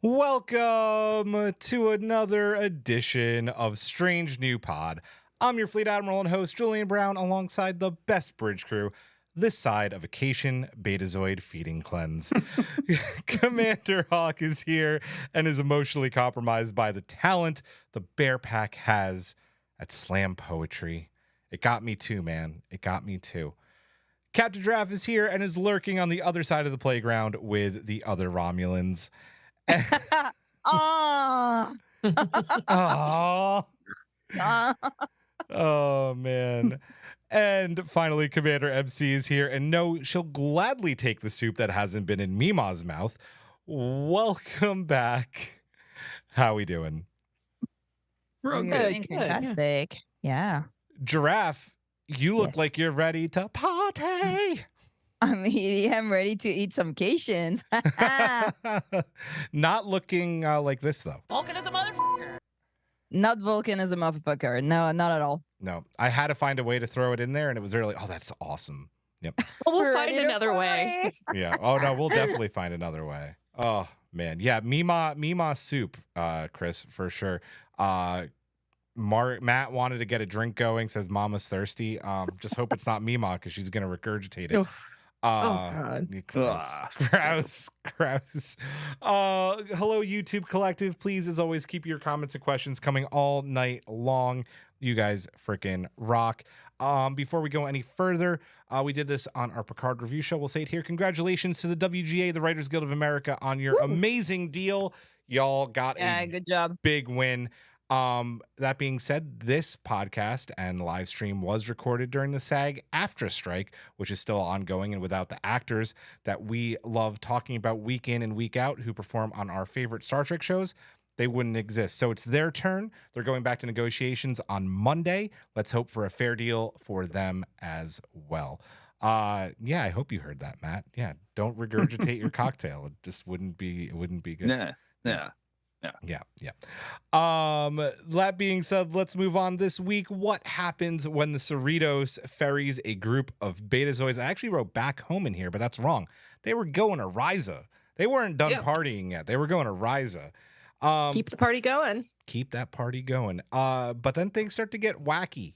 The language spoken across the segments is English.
Welcome to another edition of Strange New Pod. I'm your Fleet Admiral and host, Julian Brown, alongside the best bridge crew this side of Vacation Betazoid Feeding Cleanse. Commander Hawk is here and is emotionally compromised by the talent the Bear Pack has at slam poetry. It got me too, man. It got me too. Captain Giraffe is here and is lurking on the other side of the playground with the other Romulans. Oh. Aww. Oh, man. And finally, Commander MC is here. And no, she'll gladly take the soup that hasn't been in Mima's mouth. Welcome back. How we doing? We're doing fantastic. Yeah. Giraffe, you look Yes. like you're ready to party. I'm ready to eat some Cations. Not looking like this, though. Vulcan is a motherfucker. Not Vulcan as a motherfucker. No, not at all. No, I had to find a way to throw it in there, and it was really, oh, that's awesome. Yep. Well, we'll We're find ready to another way. party. Yeah. Oh, no, we'll definitely find another way. Oh, man. Yeah, Mima soup, Chris, for sure. Matt wanted to get a drink going, says Mama's thirsty. Just hope it's not Mima because she's going to regurgitate it. Oof. God. Gross. Hello, YouTube Collective. Please, as always, keep your comments and questions coming all night long. You guys freaking rock. Before we go any further, we did this on our Picard review show. We'll say it here. Congratulations to the WGA, the Writers Guild of America, on your amazing deal. Y'all got a Good job. big win. That being said, this podcast and live stream was recorded during the SAG AFTRA strike, which is still ongoing, and without the actors that we love talking about week in and week out who perform on our favorite Star Trek shows, they wouldn't exist. So it's their turn. They're going back to negotiations on Monday. Let's hope for a fair deal for them as well. Yeah, I hope you heard that, Matt. Yeah, don't regurgitate your cocktail. It just wouldn't be good. Yeah. Yeah. That being said, let's move on. This week, what happens when the Cerritos ferries a group of Betazoids? I actually wrote back home in here, but that's wrong. They were going to Ryza. They weren't done partying yet. They were going to Ryza. Keep the party going. Keep that party going. But then things start to get wacky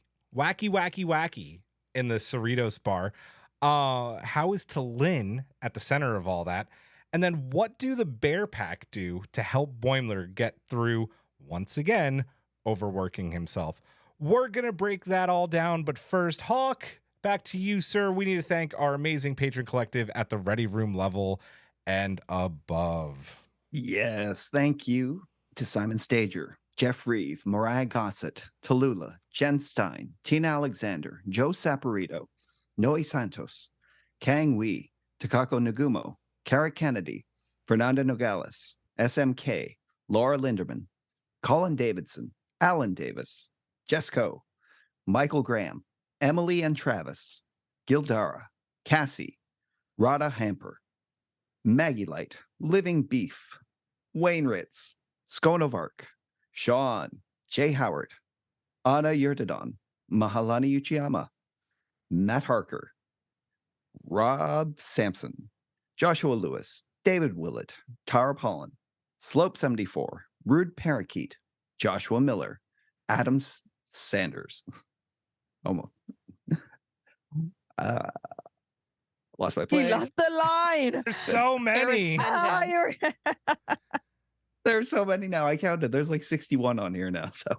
in the Cerritos bar. How is T'Lyn at the center of all that? And then what do the Bear Pack do to help Boimler get through, once again, overworking himself? We're going to break that all down. But first, Hawk, back to you, sir. We need to thank our amazing patron collective at the Ready Room level and above. Yes. Thank you to Simon Stager, Jeff Reeve, Mariah Gossett, Tallulah, Jen Stein, Tina Alexander, Joe Saporito, Noe Santos, Kang Wee, Takako Nagumo, Kara Kennedy, Fernanda Nogales, SMK, Laura Linderman, Colin Davidson, Alan Davis, Jesco, Michael Graham, Emily and Travis, Gildara, Cassie, Rada Hamper, Maggie Light, Living Beef, Wayne Ritz, Skonovark, Sean, Jay Howard, Anna Yurtadon, Mahalani Uchiyama, Matt Harker, Rob Sampson, Joshua Lewis, David Willett, Tara Pollen, Slope 74, Rude Parakeet, Joshua Miller, Adam Sanders. Almost. Lost my place. He lost the line. There's so many. There's so many now. I counted. There's like 61 on here now. So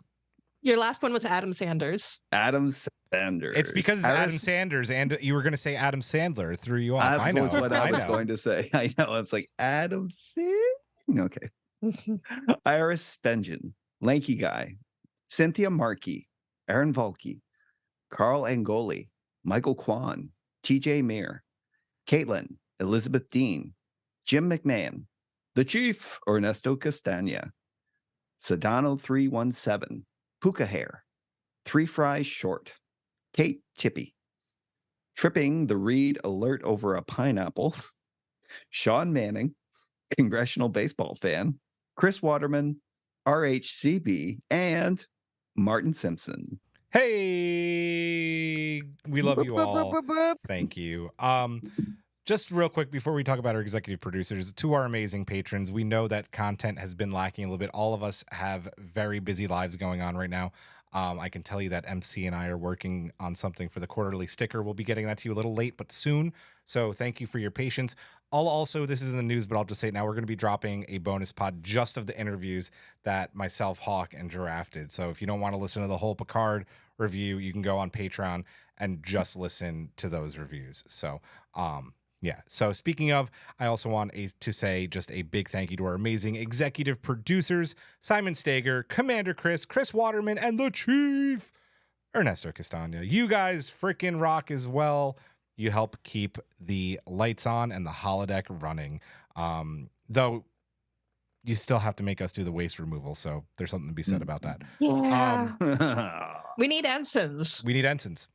Your last one was Adam Sanders. Adam Sanders. It's because it's Adam Sanders, and you were going to say Adam Sandler. It threw you off. I know. That's what I was know. going to say. I know. I was like, Adam Sandler? Okay. Iris Spengen, Lanky Guy, Cynthia Markey, Aaron Volke, Carl Angoli, Michael Kwan, TJ Meir, Caitlin, Elizabeth Dean, Jim McMahon, The Chief, Ernesto Castagna, Sedano 317, Puka Hair, Three Fries Short, Kate Tippy, Tripping the Reed Alert Over a Pineapple, Sean Manning, Congressional Baseball Fan, Chris Waterman, RHCB, and Martin Simpson. Hey, we love you all. Thank you. Just real quick before we talk about our executive producers, to our amazing patrons, we know that content has been lacking a little bit. All of us have very busy lives going on right now. I can tell you that MC and I are working on something for the quarterly sticker. We'll be getting that to you a little late, but soon. So thank you for your patience. This is in the news, but I'll just say it now, we're going to be dropping a bonus pod just of the interviews that myself, Hawk, and Giraffe did. So if you don't want to listen to the whole Picard review, you can go on Patreon and just listen to those reviews. So, yeah. So speaking of, I also want to say just a big thank you to our amazing executive producers, Simon Stager, Commander Chris Waterman, and the Chief, Ernesto Castagna. You guys freaking rock as well. You help keep the lights on and the holodeck running. Though you still have to make us do the waste removal. So there's something to be said about that. Yeah. We need ensigns. We need ensigns.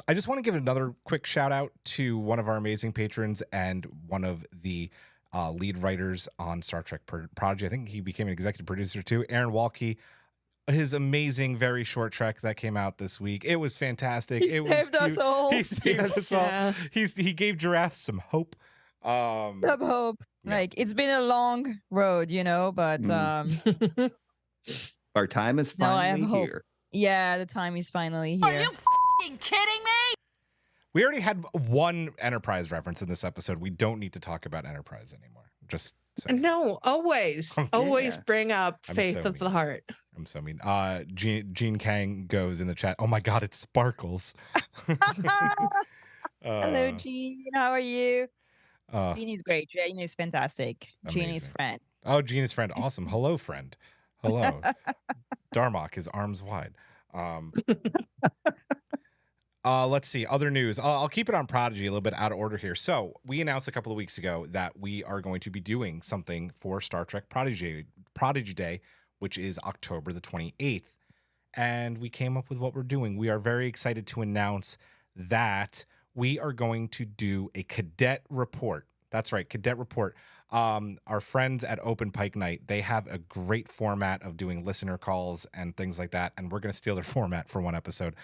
I just want to give another quick shout out to one of our amazing patrons and one of the lead writers on Star Trek Prodigy. I think he became an executive producer too. Aaron Walke, his amazing, very short trek that came out this week. It was fantastic. He it saved was us cute. all. He saved us all. Yeah. He gave Giraffe some hope. Some hope. Yeah. Like, it's been a long road, but Our time is No, I have finally hope. here. yeah, the time is finally Are here. you f***ing kidding me? We already had one Enterprise reference in this episode. We don't need to talk about Enterprise anymore. Just saying. No, always Yeah. bring up I'm faith so of the mean. heart. I'm so mean. Gene Kang goes in the chat. Oh my God, it sparkles. Hello, Jean. How are you? Uh, Jean is great. Jean is fantastic. Jean is Amazing. friend. oh, Gene is friend. Awesome. Hello, friend. Hello. Darmok is arms wide. Let's see. Other news. I'll keep it on Prodigy, a little bit out of order here. So we announced a couple of weeks ago that we are going to be doing something for Star Trek Prodigy Day, which is October the 28th. And we came up with what we're doing. We are very excited to announce that we are going to do a cadet report. That's right, cadet report. Our friends at Open Pike Night, they have a great format of doing listener calls and things like that, and we're going to steal their format for one episode.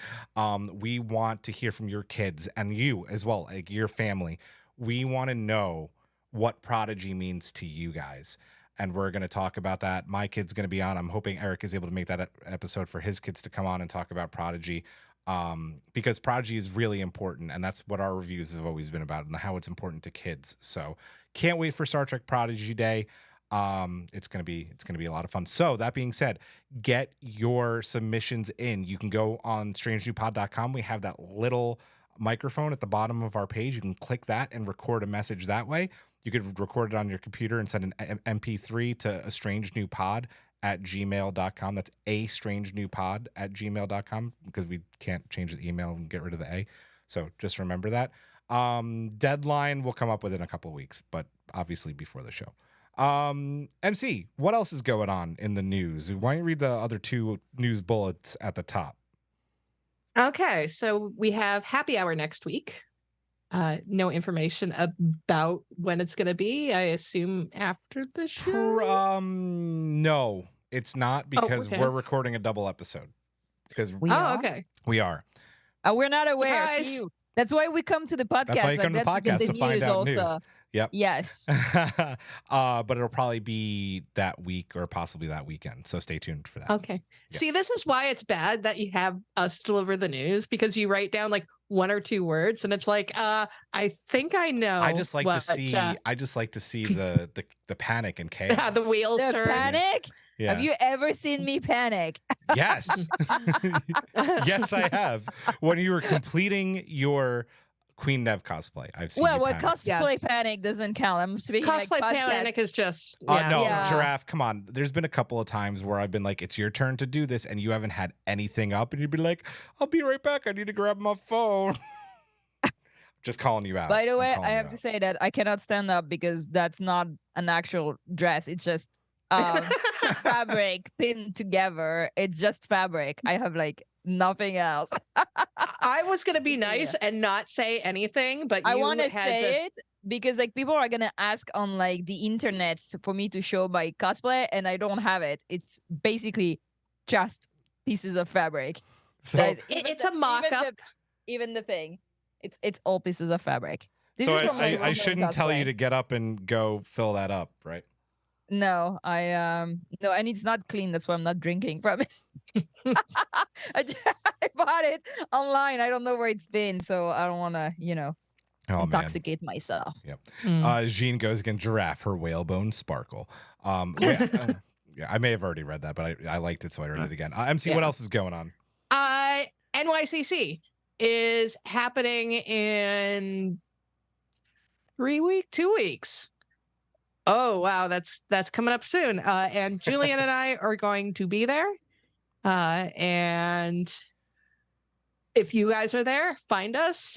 We want to hear from your kids and you as well, like your family. We want to know what Prodigy means to you guys, and we're going to talk about that. My kid's going to be on. I'm hoping Eric is able to make that episode for his kids to come on and talk about Prodigy. Because Prodigy is really important, and that's what our reviews have always been about, and how it's important to kids. So can't wait for Star Trek Prodigy Day. It's gonna be a lot of fun. So that being said, get your submissions in. You can go on strangenewpod.com. We have that little microphone at the bottom of our page. You can click that and record a message that way. You could record it on your computer and send an MP3 to a strange new pod at gmail.com. That's a strange new pod at gmail.com, because we can't change the email and get rid of the A. So just remember that. Deadline will come up within a couple of weeks, but obviously before the show. MC, what else is going on in the news? Why don't you read the other two news bullets at the top? Okay, so we have happy hour next week. No information about when it's going to be. I assume after the show. No, it's not, because okay. we're recording a double episode. Because We Oh, are? okay. we are. We're not aware. Surprise. See you. That's why we come to the podcast. That's why you come to the podcast, to find out news. Yep. Yes. But it'll probably be that week or possibly that weekend. So stay tuned for that. Okay. Yeah. See, this is why it's bad that you have us deliver the news, because you write down like one or two words and it's like, I think I know. I just like to what, see. I just like to see the panic and chaos. yeah, the wheels The turn. panic? Yeah. Have you ever seen me panic? Yes. Yes, I have. When you were completing your Queen Nev cosplay, I've seen. Well, you what panic. cosplay panic doesn't count. I'm speaking Cosplay like panic podcast. is just No, Yeah. Giraffe, come on. There's been a couple of times where I've been like, it's your turn to do this, and you haven't had anything up, and you'd be like, I'll be right back. I need to grab my phone. Just calling you out. By the I'm way, calling I you have out. to say that I cannot stand up because that's not an actual dress. It's just fabric pinned together. It's just fabric. I have like nothing else. I was gonna be Yeah. nice and not say anything, but I you want to had say it because like people are gonna ask on like the internet for me to show my cosplay, and I don't have it. It's basically just pieces of fabric. So, Guys, It's even a mock-up. Even the thing, it's all pieces of fabric. This So is from my I Boimler shouldn't tell you cosplay. to get up and go fill that up, right? No, no, and it's not clean. That's why I'm not drinking from it. I bought it online. I don't know where it's been, so I don't want to, Oh man. intoxicate myself. Jean goes again. Giraffe, her whalebone sparkle. Yeah, I may have already read that, but I liked it, so I read it again. MC, what else is going on? NYCC is happening in 2 weeks. Oh wow, that's coming up soon. And Julian and I are going to be there. And if you guys are there, find us.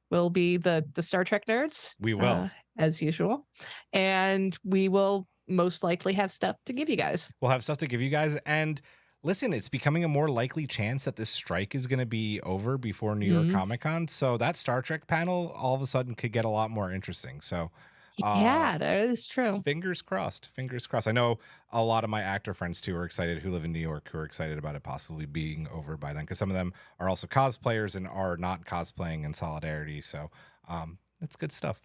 We'll be the Star Trek nerds. We will. As usual. And we will most likely have stuff to give you guys. We'll have stuff to give you guys. And listen, it's becoming a more likely chance that this strike is going to be over before New York Comic Con. So that Star Trek panel all of a sudden could get a lot more interesting. So yeah, that is true. Fingers crossed. Fingers crossed. I know a lot of my actor friends too are excited who live in New York, who are excited about it possibly being over by then, because some of them are also cosplayers and are not cosplaying in solidarity. So it's good stuff.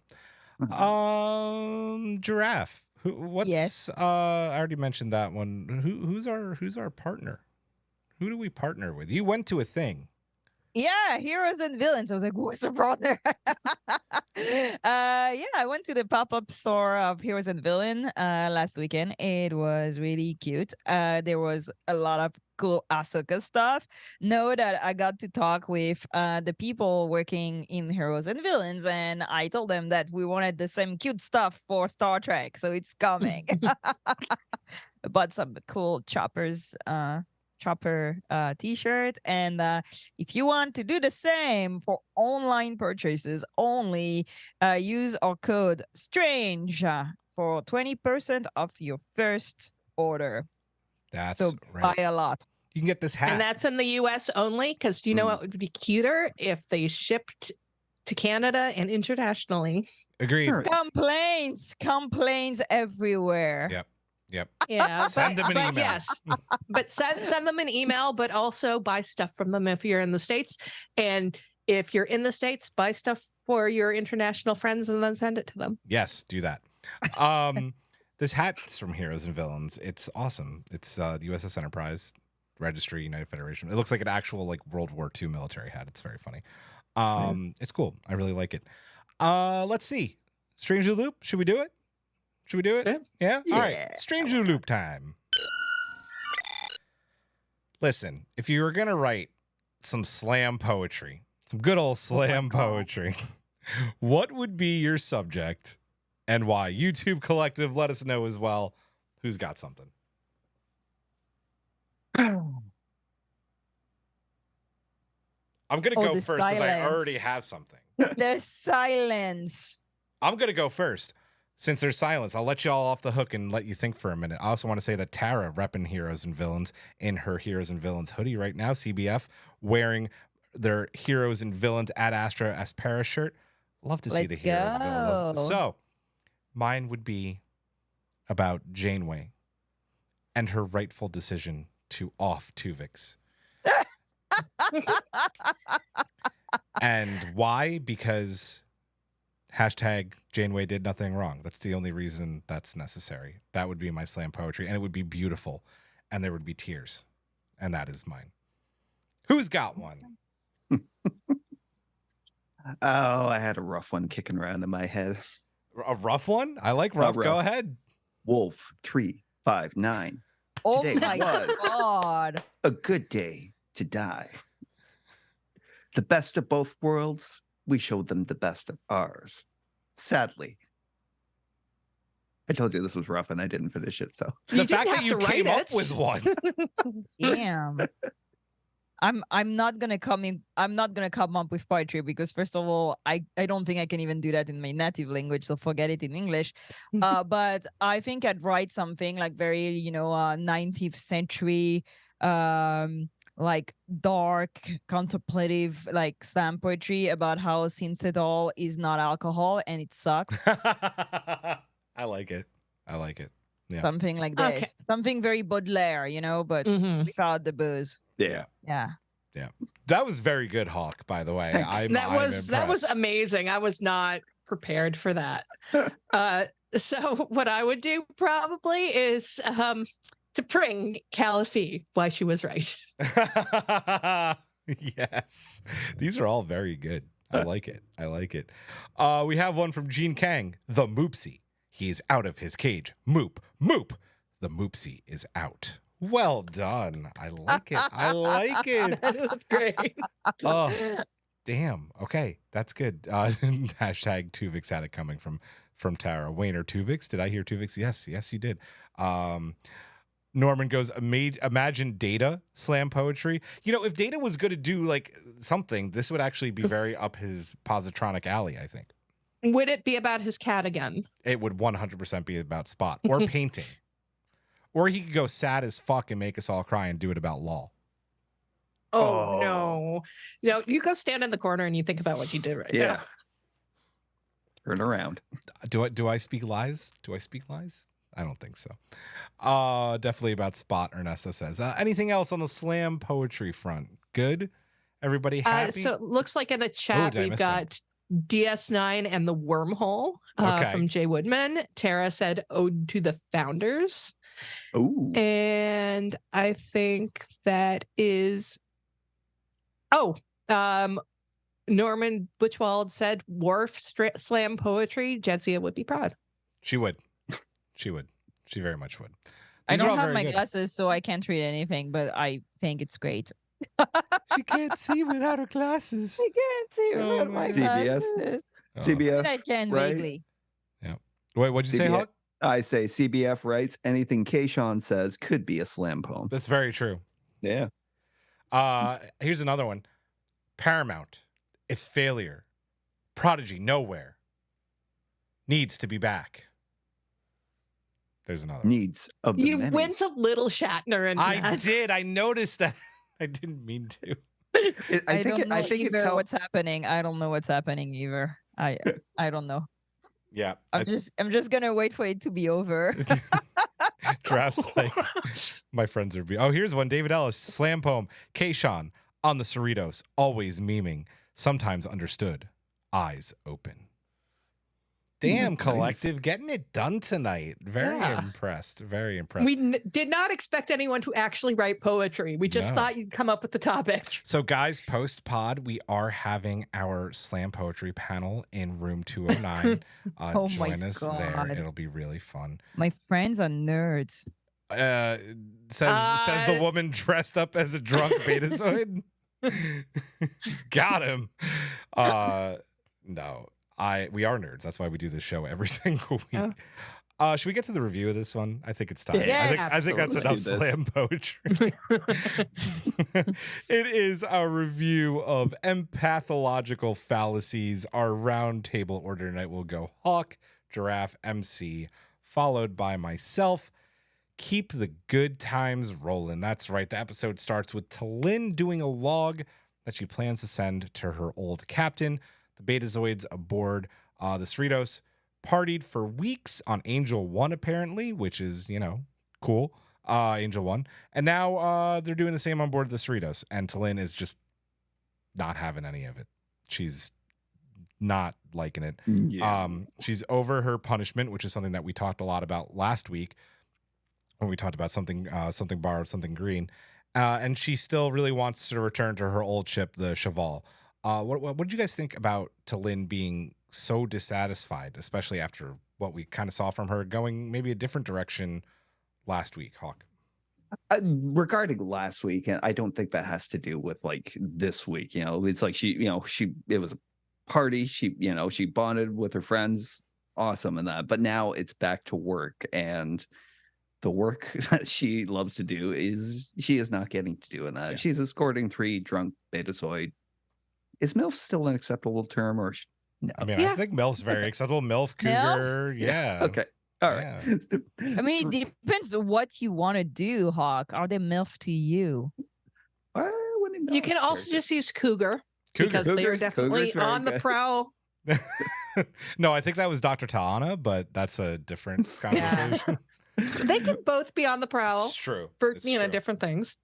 Giraffe. What's Yes. I already mentioned that one. Who's our partner? Who do we partner with? You went to a thing. Yeah, heroes and villains. I was like, who's the brother? Yeah, I went to the pop-up store of Heroes and Villain last weekend. It was really cute. There was a lot of cool Ahsoka stuff. Know that I got to talk with the people working in Heroes and Villains, and I told them that we wanted the same cute stuff for Star Trek, so it's coming. I bought some cool chopper t-shirt, and if you want to do the same for online purchases only, use our code STRANGE for 20% off your first order. That's So right. buy a lot. You can get this hat. And that's in the US only, because you know what would be cuter if they shipped to Canada and internationally. Agreed. Sure. Complaints everywhere. Yep. Yeah, Send them an email. Yes, but send them an email, but also buy stuff from them if you're in the States. And if you're in the States, buy stuff for your international friends and then send it to them. Yes, do that. This hat's from Heroes and Villains. It's awesome. It's the USS Enterprise Registry United Federation. It looks like an actual like World War II military hat. It's very funny. It's cool. I really like it. Let's see. Strange New Loop. Should we do it? Should we do it? Yeah? All right. Strange New Loop time. Listen, if you were going to write some slam poetry, some good old slam poetry, what would be your subject and why? YouTube Collective, let us know as well. Who's got something? I'm going to go the first because I silence. already have something. The silence. I'm going to go first. Since there's silence, I'll let you all off the hook and let you think for a minute. I also want to say that Tara, repping Heroes and Villains in her Heroes and Villains hoodie right now, CBF, wearing their Heroes and Villains Ad Astra Aspera shirt. Love to see the Let's Heroes and Villains. go. So, mine would be about Janeway and her rightful decision to off Tuvix. And why? Because hashtag Janeway did nothing wrong. That's the only reason that's necessary. That would be my slam poetry, and it would be beautiful, and there would be tears, and that is mine. Who's got one? Oh, I had a rough one kicking around in my head. A rough one? I like rough. Go rough. ahead. Wolf 359. Oh Today my was God. a good day to die. The best of both worlds, we showed them the best of ours. Sadly. I told you this was rough and I didn't finish it, so. The You fact didn't that have you to came write up it. with one. Damn. I'm not gonna come up with poetry because first of all, I don't think I can even do that in my native language, so forget it in English. But I think I'd write something like very, 19th century, like dark, contemplative, like slam poetry about how synthetiol is not alcohol and it sucks. I like it. Yeah. Something like Okay. this. Something very Baudelaire, but Mhm. without the booze. Yeah. Yeah. Yeah. That was very good, Hawk, by the way. I'm that was impressed. amazing. I was not prepared for that. So what I would do probably is to bring Caliphie why she was right. Yes. These are all very good. I like it. I like it. We have one from Gene Kang. The Moopsie. He's out of his cage. Moop. Moop. The Moopsie is out. Well done. I like it. I like it. That is great. Oh, damn. Okay. That's good. Hashtag Tuvix had it coming from Tara. Wayne or Tuvix? Did I hear Tuvix? Yes. Yes, you did. Norman goes, imagine Data slam poetry. You know, if Data was going to do like something, this would actually be very up his positronic alley, I think. Would it be about his cat again? It would 100% be about Spot or painting. Or he could go sad as fuck and make us all cry and do it about LOL. Oh, no. No, you go stand in the corner and you think about what you did right now. Turn around. Do I speak lies? Do I speak lies? I don't think so. Definitely about Spot, Ernesto says. Anything else on the slam poetry front? Good? Everybody happy? So it looks like in the chat we've got DS9 and the Wormhole from Jay Woodman. Tara said Ode to the Founders. Oh. And I think that is Norman Butchwald said Wharf slam poetry. Jetsia would be proud. She would. She would. She very much would. I These are all don't have very my good. glasses, so I can't read anything, but I think it's great. She can't see without her glasses. I can't see Oh, without my CBS. glasses. Oh. CBF. I can right? vaguely. Wait, what'd you say, CBF. Hawk? I say CBF writes anything Kayshawn says could be a slam poem. That's very true. Yeah. Here's another one. Paramount. It's failure. Prodigy nowhere. Needs to be back. There's another one. Needs of the You many. went a little Shatner in I that. did. I noticed that. I didn't mean to. I don't know I think either it's how what's happening. I don't know what's happening either. I don't know. Yeah. I'm just gonna wait for it to be over. Drafts like my friends are. Oh, here's one. David Ellis slam poem. Kayshawn on the Cerritos, always memeing, sometimes understood, eyes open. Damn, Nice. collective, getting it done tonight. Very Yeah. impressed. Very impressed. We did not expect anyone to actually write poetry. We just No. thought you'd come up with the topic. So, guys, post pod, we are having our slam poetry panel in room 209. Oh my join us there. God. It'll be really fun. My friends are nerds. Says the woman dressed up as a drunk Betazoid. Got him. No, we are nerds. That's why we do this show every single week. Should we get to the review of this one? I think it's time. Yes. I think that's enough Let's do this. slam poetry. It is our review of Empathological Fallacies. Our round table order tonight will go Hawk, Giraffe, MC, followed by myself. Keep the good times rolling. That's right. The episode starts with Talin doing a log that she plans to send to her old captain. The Betazoids aboard the Cerritos partied for weeks on Angel 1, apparently, which is, cool. Angel 1. And now they're doing the same on board the Cerritos. And Talin is just not having any of it. She's not liking it. Yeah. She's over her punishment, which is something that we talked a lot about last week when we talked about something borrowed, something green. And she still really wants to return to her old ship, the Cheval. What did you guys think about Talin being so dissatisfied, especially after what we kind of saw from her going maybe a different direction last week, Hawk? Regarding last week, and I don't think that has to do with like this week. It's like it was a party. She bonded with her friends, awesome, and that. But now it's back to work, and the work that she loves to do she is not getting to do in that. Yeah. She's escorting 3 drunk Betazoid. Is MILF still an acceptable term, or no? I mean, Yeah. I think MILF's very acceptable. MILF, cougar, yeah. Okay. All right. I mean, it depends on what you want to do, Hawk. Are they MILF to you? You can also just use cougar, because they are Cougar's definitely very on the good. prowl. No, I think that was Dr. Ta'ana, but that's a different conversation. They can both be on the prowl It's true. for It's true. different things.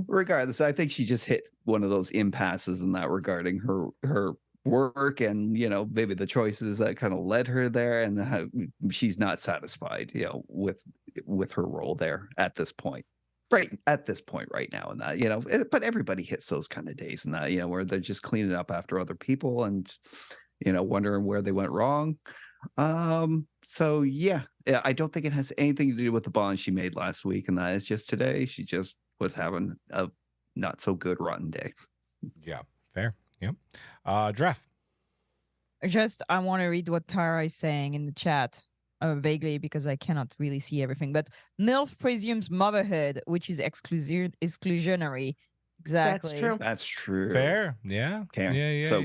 Regardless, I think she just hit one of those impasses in that regarding her work and maybe the choices that kind of led her there, and how she's not satisfied with her role there at this point. Right now, and that but everybody hits those kind of days, and that where they're just cleaning up after other people and wondering where they went wrong. So yeah, I don't think it has anything to do with the bond she made last week, and that is just today she just was having a not so good rotten day. Yeah, fair. Yep. Dref. I want to read what Tara is saying in the chat. Vaguely, because I cannot really see everything, but MILF presumes motherhood, which is exclusionary. Exactly. That's true. Fair. Yeah. Okay. Yeah. So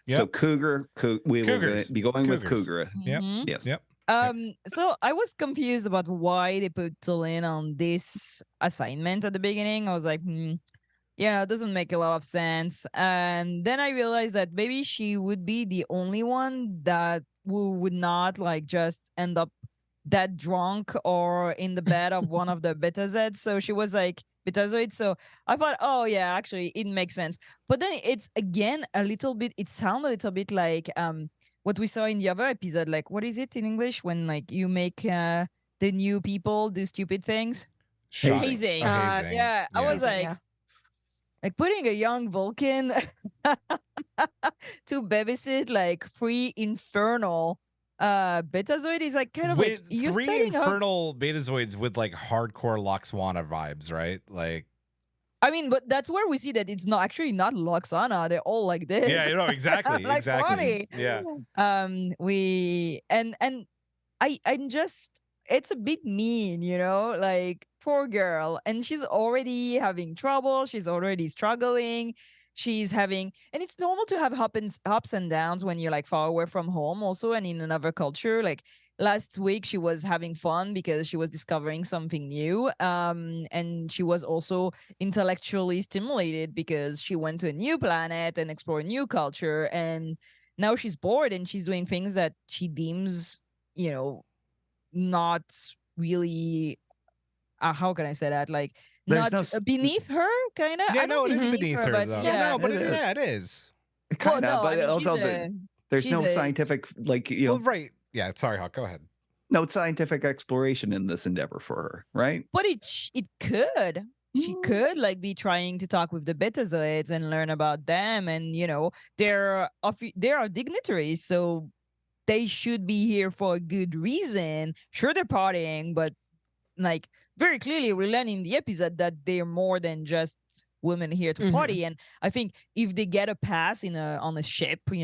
Yep. Cougar. We will Cougars. be going with Cougars. Cougar. Yep. Mhm. Yes. Yep. So I was confused about why they put Tulin on this assignment at the beginning. I was like, it doesn't make a lot of sense. And then I realized that maybe she would be the only one that would not just end up that drunk or in the bed of one of the Betazoids. So she was like Betazoid. So I thought, oh yeah, actually it makes sense. But then it's again it sounds a little bit like what we saw in the other episode. Like, what is it in English when you make the new people do stupid things? Hazing. Hazing. Yeah, I was Yeah. like putting a young Vulcan to babysit free infernal Betazoid is kind of with you're three setting up. infernal Betazoids with hardcore Loxwana vibes, right? I mean, but that's where we see that it's not Loxana. They're all like this. Yeah, exactly. Like exactly. funny. Yeah. I'm just, it's a bit mean, poor girl. And she's already having trouble. She's already struggling. She's having, and it's normal to have ups and downs when you're far away from home also, and in another culture. Like last week, she was having fun because she was discovering something new. And she was also intellectually stimulated because she went to a new planet and explored a new culture. And now she's bored and she's doing things that she deems, not really, how can I say that? There's not no beneath her, kind of. Yeah, no, it is beneath her, but though. yeah. No, but It is. it is. Kind of, but I mean, also there's she's no a- scientific Well, right. Yeah, sorry, Hawk. Go ahead. no scientific exploration in this endeavor for her, right? But it could. She could be trying to talk with the Betazoids and learn about them, and they're dignitaries, so they should be here for a good reason. Sure, they're partying, but very clearly we learn in the episode that they're more than just women here to party. And I think if they get a pass on a ship, for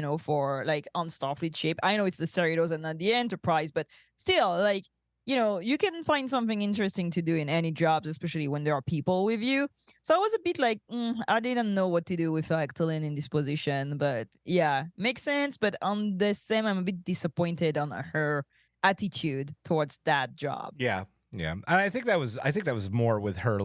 on Starfleet ship, I know it's the Cerritos and not the Enterprise, but still you can find something interesting to do in any jobs, especially when there are people with you. So I was a bit I didn't know what to do with Tulin in this position, but yeah, makes sense. But on the same, I'm a bit disappointed on her attitude towards that job. Yeah. Yeah. And I think that was more with her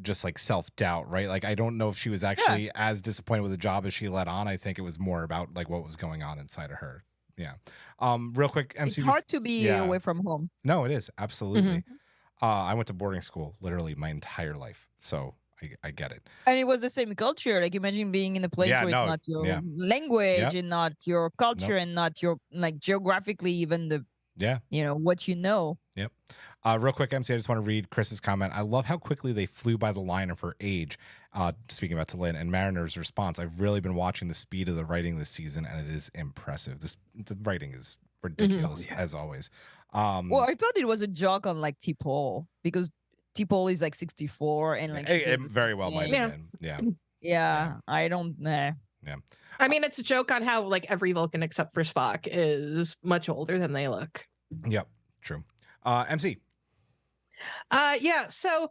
just self-doubt, right? I don't know if she was actually as disappointed with the job as she let on. I think it was more about what was going on inside of her. Yeah. Real quick, MC. It's hard to be away from home. No, it is. Absolutely. I went to boarding school literally my entire life. So I get it. And it was the same culture. Imagine being in a place where it's not your language and not your culture and not your geographically even the what you know. Yep. Real quick, MC, I just want to read Chris's comment. I love how quickly they flew by the line of her age. Speaking about Tulin and Mariner's response, I've really been watching the speed of the writing this season, and it is impressive. The writing is ridiculous as always. Well, I thought it was a joke on T-Pole because T-Pole is 64 and it very well might have been. Yeah. Yeah. I don't know. Yeah. I mean, it's a joke on how every Vulcan except for Spock is much older than they look. Yep. True. MC. Yeah, so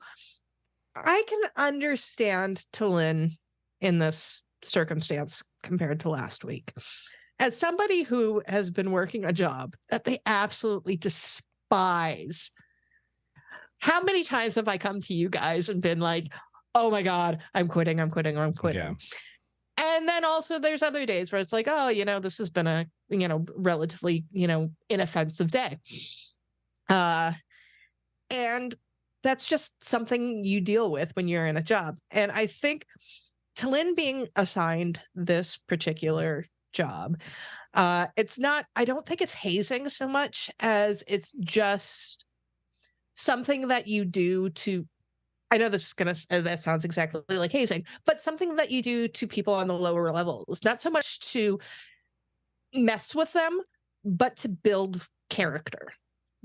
I can understand Tulin in this circumstance compared to last week. As somebody who has been working a job that they absolutely despise, how many times have I come to you guys and been like, oh my God, I'm quitting. Yeah. And then also there's other days where it's oh, this has been a, relatively, inoffensive day. And that's just something you deal with when you're in a job. And I think T'Lyn being assigned this particular job, it's not, I don't think it's hazing so much as it's just something that you do to, I know this is going to, that sounds exactly like hazing, but something that you do to people on the lower levels, not so much to mess with them, but to build character.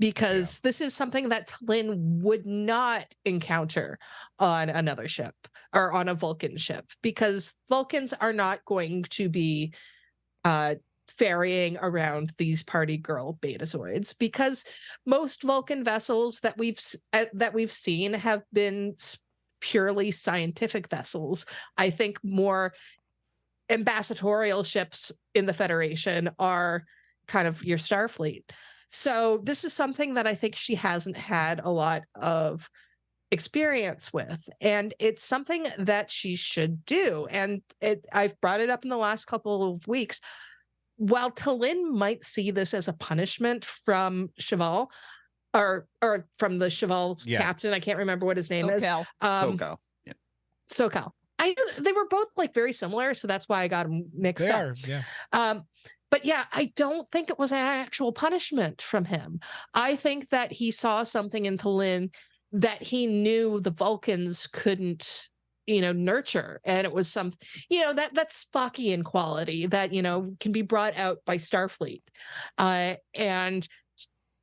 Because this is something that T'Lyn would not encounter on another ship or on a Vulcan ship, because Vulcans are not going to be ferrying around these party girl Betazoids, because most Vulcan vessels that we've seen have been purely scientific vessels. I think more ambassadorial ships in the Federation are kind of your Starfleet. So this is something that I think she hasn't had a lot of experience with, and it's something that she should do. And I've brought it up in the last couple of weeks. While T'Lyn might see this as a punishment from Cheval, or from the Cheval captain, I can't remember what his name is. SoCal. Yeah. SoCal. I knew they were both like very similar, so that's why I got them mixed up. They are, yeah. But yeah, I don't think it was an actual punishment from him. I think that he saw something in T'Lyn that he knew the Vulcans couldn't, nurture. And it was some, that's Spockian quality that, can be brought out by Starfleet. And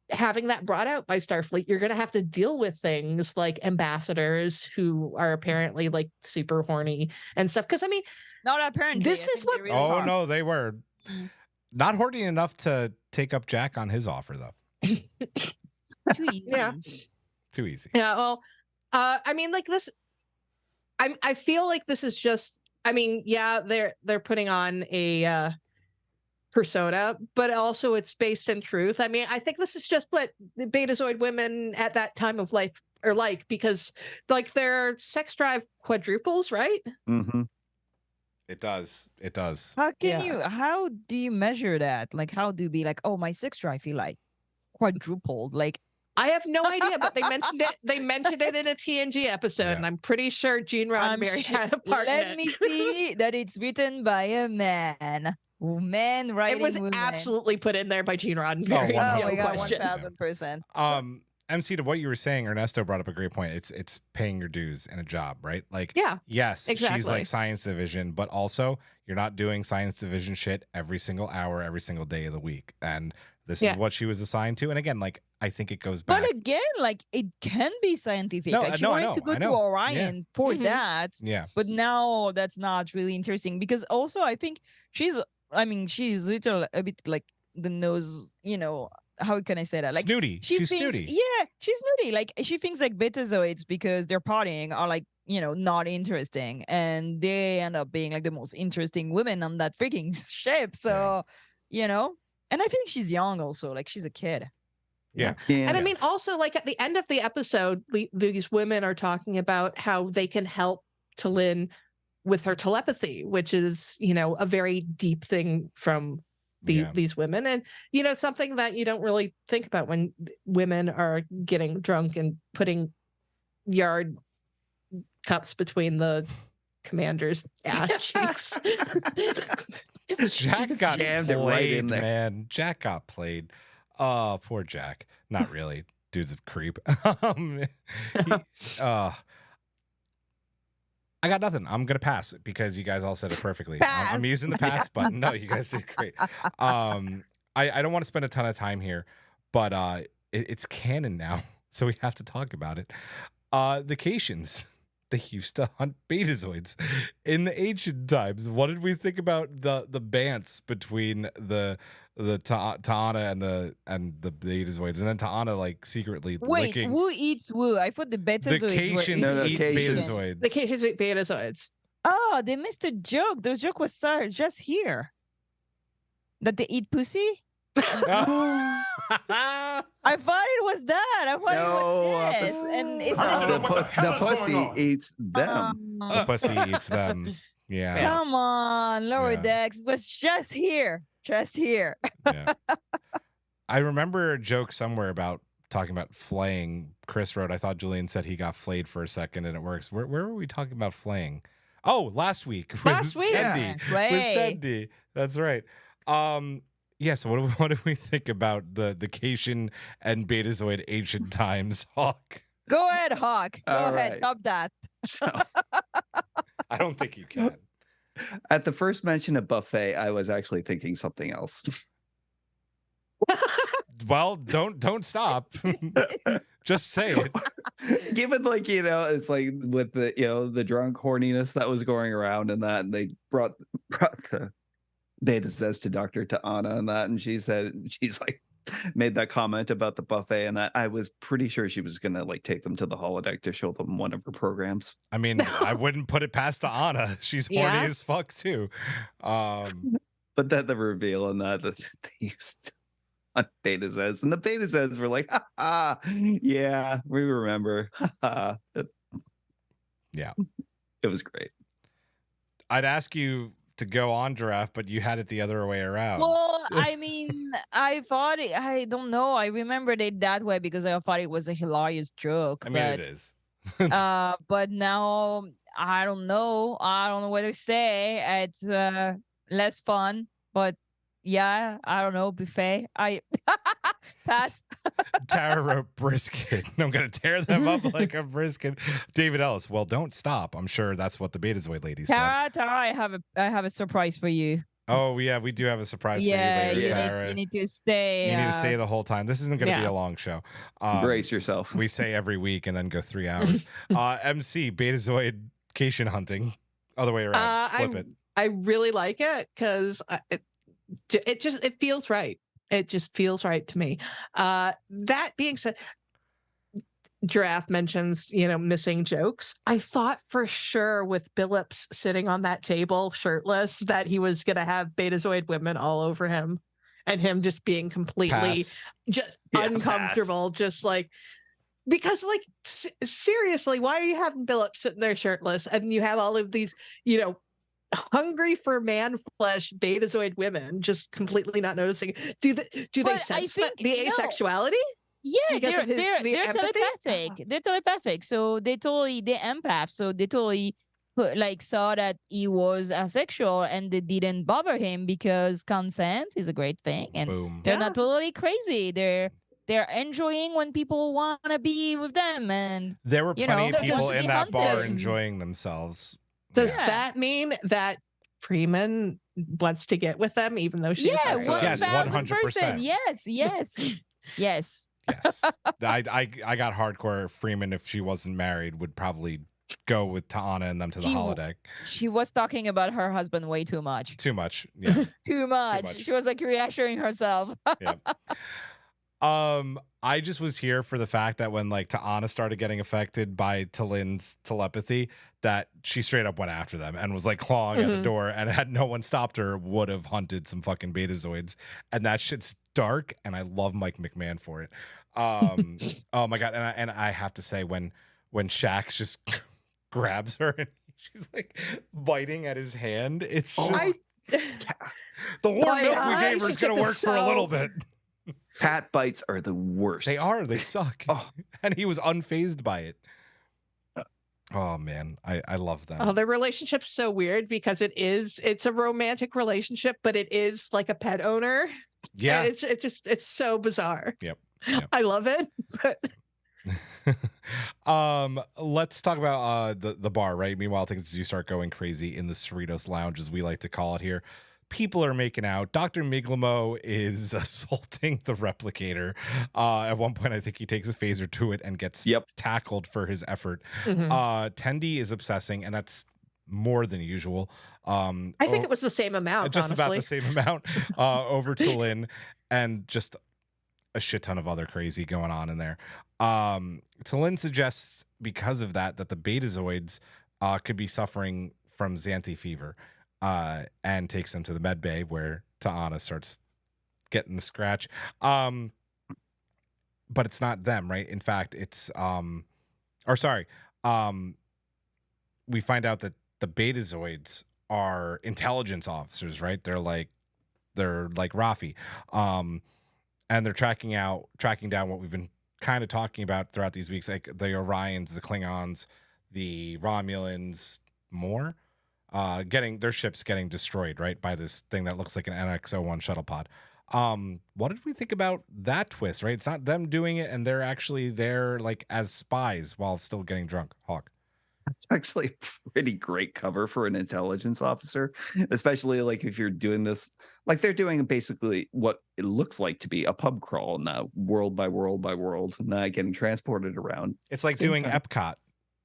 having that brought out by Starfleet, you're going to have to deal with things like ambassadors who are apparently like super horny and stuff. Because, I mean, not apparently. This is what. Really Oh, are. no, they were. Not horny enough to take up Jack on his offer, though. Too easy. Yeah. Too easy. Yeah. Well, I mean, like this, I feel like this is just, I mean, yeah, they're putting on a persona, but also it's based in truth. I mean, I think this is just what the Betazoid women at that time of life are like, because like their sex drive quadruples, right? Mm-hmm. It does. It does. How do you measure that? Like, how do you be like, oh, my sex drive feel like quadrupled? Like, I have no idea, but they mentioned it. They mentioned it in a TNG episode, and I'm pretty sure Gene Roddenberry had a part in it. Let me see that it's written by a man. Man writing. It was women. absolutely put in there by Gene Roddenberry. Oh my god, question. 1000%. MC, to what you were saying, Ernesto brought up a great point. It's paying your dues in a job, right? Like, yeah, yes, exactly. She's like science division, but also you're not doing science division shit every single hour, every single day of the week. And this is what she was assigned to. And again, like, I think it goes back. But again, like, it can be scientific. No, like, she wanted to go to Orion for that. Yeah. But now that's not really interesting, because also I think she's little a bit like the nose, how can I say that? Like, snooty. She's snooty. Yeah, she's snooty. Like, she thinks like Betazoids, because they're partying, are like, not interesting, and they end up being like the most interesting women on that freaking ship. So, and I think she's young also. Like, she's a kid. Yeah. And I mean, also, like, at the end of the episode, these women are talking about how they can help T'Lyn with her telepathy, which is, a very deep thing from these women, and something that you don't really think about when women are getting drunk and putting yard cups between the commander's ass cheeks. Jack got jammed played, it right in there. Man. Jack got played. Oh, poor Jack. Not really. Dude's a creep. I got nothing. I'm gonna pass because you guys all said it perfectly. I'm using the pass button. No, you guys did great. I don't want to spend a ton of time here, but it's canon now, so we have to talk about it. The Caitians, they used to hunt Betazoids in the ancient times. What did we think about the bants between the Ta'ana and the Betazoids, and then Ta'ana like secretly licking. Who eats who? I thought the Betazoids The Caitians eat Betazoids. The Caitians eat Betazoids. Oh, they missed a joke. The joke was just here. That they eat pussy? I thought it was that. I thought it was this. And it's the pussy eats them. The pussy eats them. Yeah. Come on, lower decks. It was just here. Just here. Yeah. I remember a joke somewhere about talking about flaying. Chris wrote, I thought Julian said he got flayed for a second and it works. Where were we talking about flaying? Oh, last week. Last week. Tendy. Yeah. With Tendy. That's right. Yeah, so what do we think about the Cation and Betazoid ancient times, Hawk? Go ahead, Hawk. Go All ahead. right. Top that. So I don't think you can. at the first mention of buffet, I was actually thinking something else. Well, don't stop. Just say it. Given it's like with the the drunk horniness that was going around and that, and they brought the Betazoids to Dr. Ta'ana and that, and she's like made that comment about the buffet and that. I was pretty sure she was gonna like take them to the holodeck to show them one of her programs. I mean, I wouldn't put it past Ta'ana. She's horny Yeah. as fuck too. But then the reveal and that they used on Betazoids, and the Betazoids were like, yeah, we remember. Yeah. It was great. I'd ask you to go on, Giraffe, but you had it the other way around. Well, I mean, I don't know. I remembered it that way because I thought it was a hilarious joke. I mean, but, it is. but now I don't know. I don't know what to say. It's less fun, but yeah, I don't know. Buffet. I pass. Tara wrote brisket. I'm going to tear them up like a brisket. David Ellis, well, don't stop. I'm sure that's what the Betazoid lady said. Tara, I have a surprise for you. Oh, yeah, we do have a surprise Yeah, for you later, Tara. you need to stay. You need to stay the whole time. This isn't going to be yeah. a long show. Brace yourself. We say every week and then go 3 hours. MC, Betazoid Cation hunting. Other way around. Flip it. I really like it because it feels right. It just feels right to me. That being said, Giraffe mentions, missing jokes. I thought for sure with Billups sitting on that table shirtless that he was going to have Betazoid women all over him and him just being completely Pass. just Yeah, uncomfortable, just like, because like seriously, why are you having Billups sitting there shirtless and you have all of these, hungry for man flesh Betazoid women just completely not noticing? Do they But sense I think, the asexuality? Yeah, Because they're of they're empathy? telepathic. They're telepathic. So they're empaths. So they totally saw that he was asexual and it didn't bother him because consent is a great thing. And Boom. they're Yeah. not totally crazy. They're enjoying when people want to be with them. And There were plenty of they're people just in the that bar hunters. enjoying themselves. Does Yeah. that mean that Freeman wants to get with them, even though she's yeah, asexual? Yes, 1,000%. 100%. Yes, yes, yes. Yes. I got hardcore. Freeman, if she wasn't married, would probably go with Ta'ana and them to the She- holodeck. She was talking about her husband way too much. Too much. Yeah. Too much. much. She was like reassuring herself. I just was here for the fact that when like Ta'ana started getting affected by Talin's telepathy, that she straight up went after them and was like clawing at the door, and had no one stopped her, would have hunted some fucking Betazoids. And that shit's dark, and I love Mike McMahon for it. Oh my god, and I have to say when Shax just grabs her and she's like biting at his hand, it's just the warm My milk we gave her is gonna relationship work is for a little so- bit. Cat bites are the worst. They are. They suck. Oh. And he was unfazed by it. Oh man, I love them. Oh, their relationship's so weird because it's a romantic relationship, but it is like a pet owner. Yeah. And it's so bizarre. Yep. I love it. But Let's talk about the bar, right? Meanwhile, things do start going crazy in the Cerritos lounge, as we like to call it here. People are making out. Dr. Miglamo is assaulting the replicator. At one point, I think he takes a phaser to it and gets tackled for his effort. Tendi is obsessing, and that's more than usual. I think it was the same amount, just honestly. about the same amount over to Lynn, and just a shit ton of other crazy going on in there. Talin suggests because of that the Betazoids could be suffering from Xanthi fever, and takes them to the med bay where Ta'ana starts getting the scratch. But it's not them, right? In fact, it's we find out that the Betazoids are intelligence officers, right? They're like Rafi. And they're tracking down what we've been kind of talking about throughout these weeks, like the Orions, the Klingons, the Romulans, more getting their ships getting destroyed, right, by this thing that looks like an NX-01 shuttle pod. What did we think about that twist, right? It's not them doing it, and they're actually there like as spies while still getting drunk. Hawk. It's actually a pretty great cover for an intelligence officer, especially like if you're doing this, like they're doing basically what it looks like to be a pub crawl now, world by world by world, not getting transported around. It's like Same doing time. Epcot.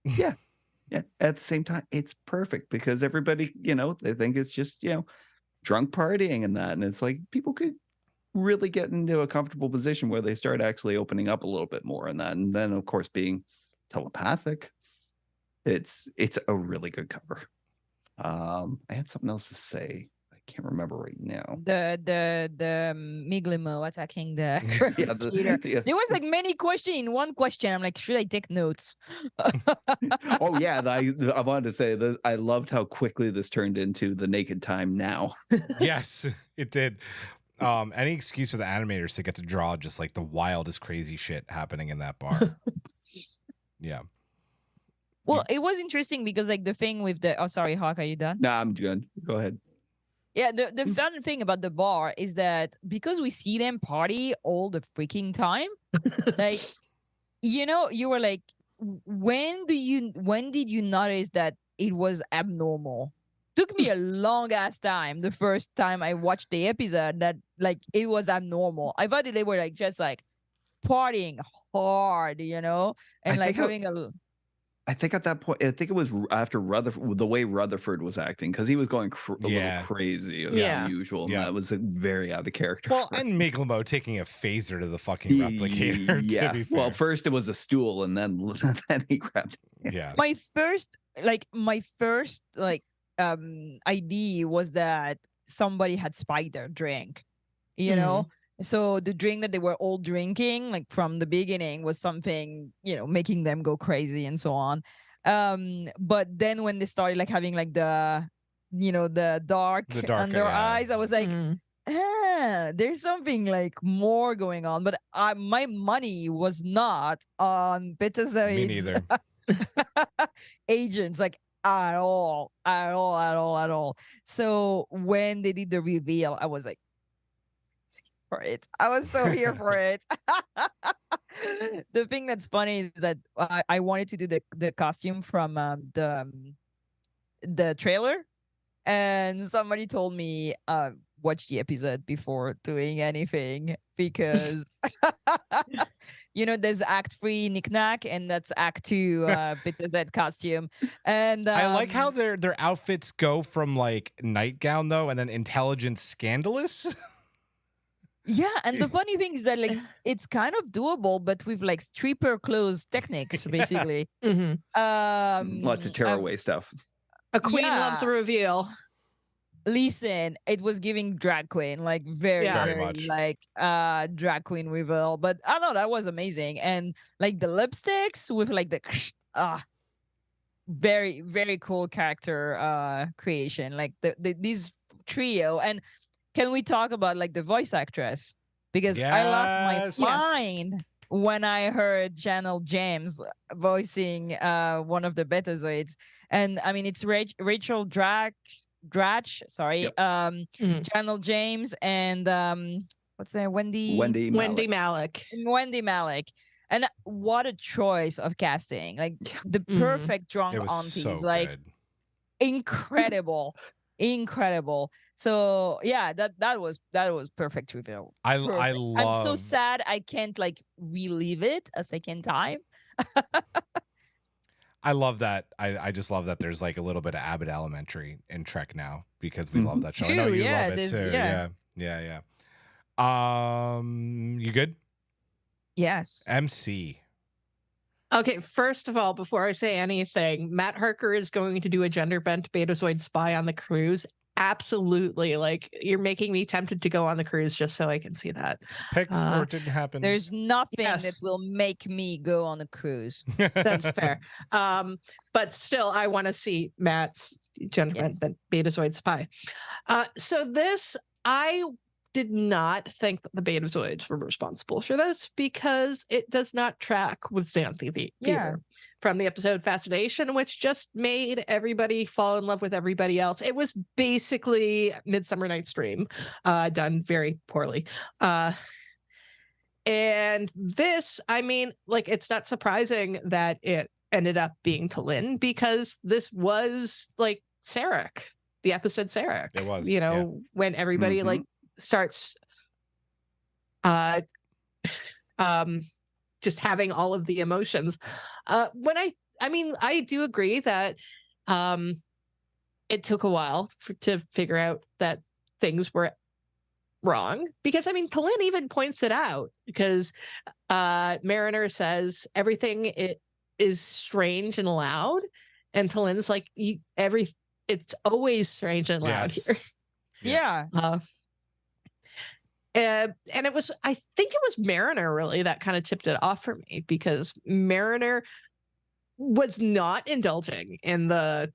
Yeah. At the same time, it's perfect because everybody, they think it's just, drunk partying and that. And it's like people could really get into a comfortable position where they start actually opening up a little bit more in that. And then, of course, being telepathic. It's a really good cover. I had something else to say. I can't remember right now. The Miglimo attacking the cheater. Yeah. There was like many questions in one question. I'm like, should I take notes? Oh yeah, I wanted to say that I loved how quickly this turned into the naked time now. Yes, it did. Any excuse for the animators to get to draw just like the wildest crazy shit happening in that bar. Yeah. Well, it was interesting because like the thing with the sorry, Hawk, are you done? No, I'm good. Go ahead. Yeah, the fun thing about the bar is that because we see them party all the freaking time, like you were like, when did you notice that it was abnormal? Took me a long ass time the first time I watched the episode that like it was abnormal. I thought that they were like just like partying hard, and like having a. I think at that point, I think it was after Rutherford, the way Rutherford was acting, because he was going a little crazy as usual. And that was very out of character. Well, and Miglimo taking a phaser to the fucking replicator. Yeah. To be fair. Well, first it was a stool, and then he grabbed it. Yeah. My first idea was that somebody had spiked their drink, So the drink that they were all drinking, like from the beginning, was something, making them go crazy and so on. But then when they started like having like the dark under eyes, I was like, there's something like more going on. But my money was not on Betazoids. Me neither. Agents, like at all. So when they did the reveal, I was like, for it. I was so here for it. The thing that's funny is that I wanted to do the costume from the trailer, and somebody told me watch the episode before doing anything because there's Act 3 knickknack and that's Act 2 Betazoid costume, and I like how their outfits go from like nightgown though, and then intelligent scandalous. Yeah, and the funny thing is that like it's kind of doable, but with like stripper clothes techniques, basically. Lots of tearaway stuff. A queen loves a reveal. Listen, it was giving drag queen, like very much. like drag queen reveal. But I know that was amazing, and like the lipsticks with like the very very cool character creation, like these trio. And can we talk about like the voice actress? Because I lost my mind when I heard Channel James voicing one of the Betazoids. And I mean, it's Rachel Dratch, sorry, Channel James, and what's that? Wendy Malick. Wendy Malick. And what a choice of casting. Like the perfect drunk aunties. So like good. Incredible. So yeah, that was perfect reveal. I love. I'm so sad I can't like relive it a second time. I love that. I just love that there's like a little bit of Abbott Elementary in Trek now because we love that show. I know you love it too. Yeah. You good? Yes. MC. Okay, first of all, before I say anything, Matt Harker is going to do a gender bent Betazoid spy on the cruise. Absolutely. Like, you're making me tempted to go on the cruise just so I can see that. Picks or it didn't happen. There's nothing that will make me go on a cruise. That's fair. But still, I want to see Matt's gender bent Betazoid spy. So this, I did not think that the Betazoids were responsible for this because it does not track with Stanley Theater from the episode Fascination, which just made everybody fall in love with everybody else. It was basically Midsummer Night's Dream, done very poorly. And this, I mean, like, it's not surprising that it ended up being T'Lyn because this was like Sarek, the episode Sarek. It was, you know, when everybody like starts just having all of the emotions. When I mean, I do agree that it took a while to figure out that things were wrong, because I mean, T'Lyn even points it out, because Mariner says everything is strange and loud, and T'Lyn's like, it's always strange and loud here. Yeah. And it was, I think it was Mariner really that kind of tipped it off for me, because Mariner was not indulging in the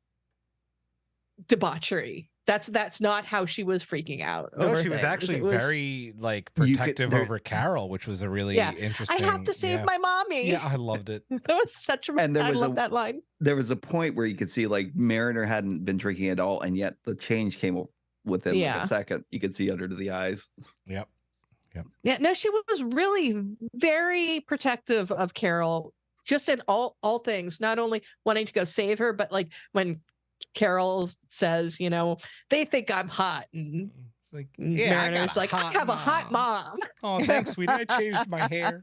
debauchery. That's not how she was freaking out. No, over she was things. actually It was, very like protective over Carol, which was a really interesting. I have to save my mommy. Yeah, I loved it. That was such a. And there I was love that line. There was a point where you could see like Mariner hadn't been drinking at all, and yet the change came within like a second. You could see under the eyes. Yep. Yeah, no, she was really very protective of Carol, just in all things, not only wanting to go save her, but like when Carol says, you know, they think I'm hot, and like, Mariner's like, I have a hot mom. Oh, thanks, sweetie. I changed my hair.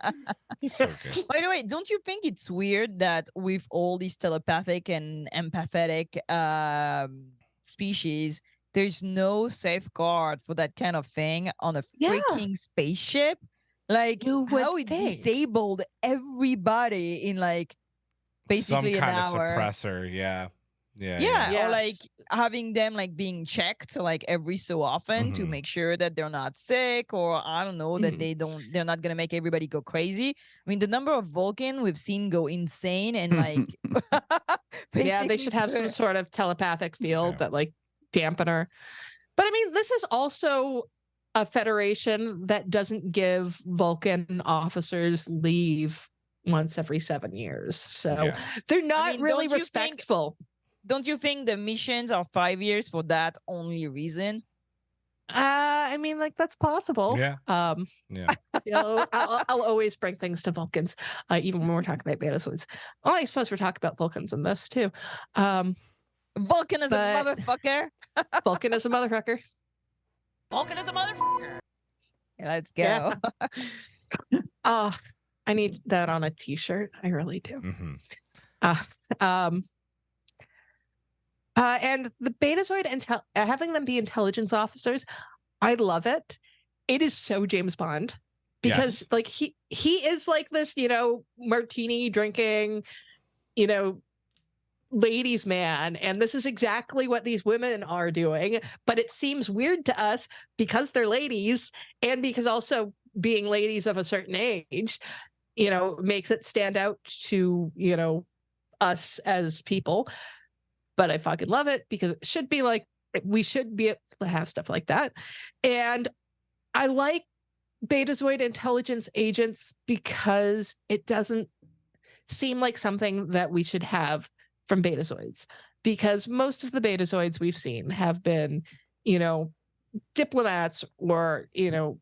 So good. By the way, don't you think it's weird that with all these telepathic and empathetic species, there's no safeguard for that kind of thing on a freaking spaceship? Like, how it disabled everybody in like basically some kind an of hour. suppressor. Yeah. Or like having them like being checked like every so often to make sure that they're not sick, or I don't know, that they're not gonna make everybody go crazy. I mean, the number of Vulcan we've seen go insane and like they should have some sort of telepathic field that like dampener. But I mean, this is also a federation that doesn't give Vulcan officers leave once every 7 years, so they're not really respectful. Don't you think the missions are 5 years for that only reason? I mean, like, that's possible. Yeah. So I'll always bring things to Vulcans, even when we're talking about Betazoids. Well, I suppose we're talking about Vulcans in this too. Vulcan is a motherfucker. Vulcan is a motherfucker. Vulcan is a motherfucker. Let's go. I need that on a t-shirt. I really do. And the Betazoid having them be intelligence officers, I love it. It is so James Bond, because like he is like this, you know, martini drinking, you know, ladies man, and this is exactly what these women are doing. But it seems weird to us because they're ladies, and because also being ladies of a certain age, you know, makes it stand out to, you know, us as people. But I fucking love it, because it should be like, we should be able to have stuff like that. And I like Betazoid intelligence agents because it doesn't seem like something that we should have from Betazoids, because most of the Betazoids we've seen have been, you know, diplomats or, you know,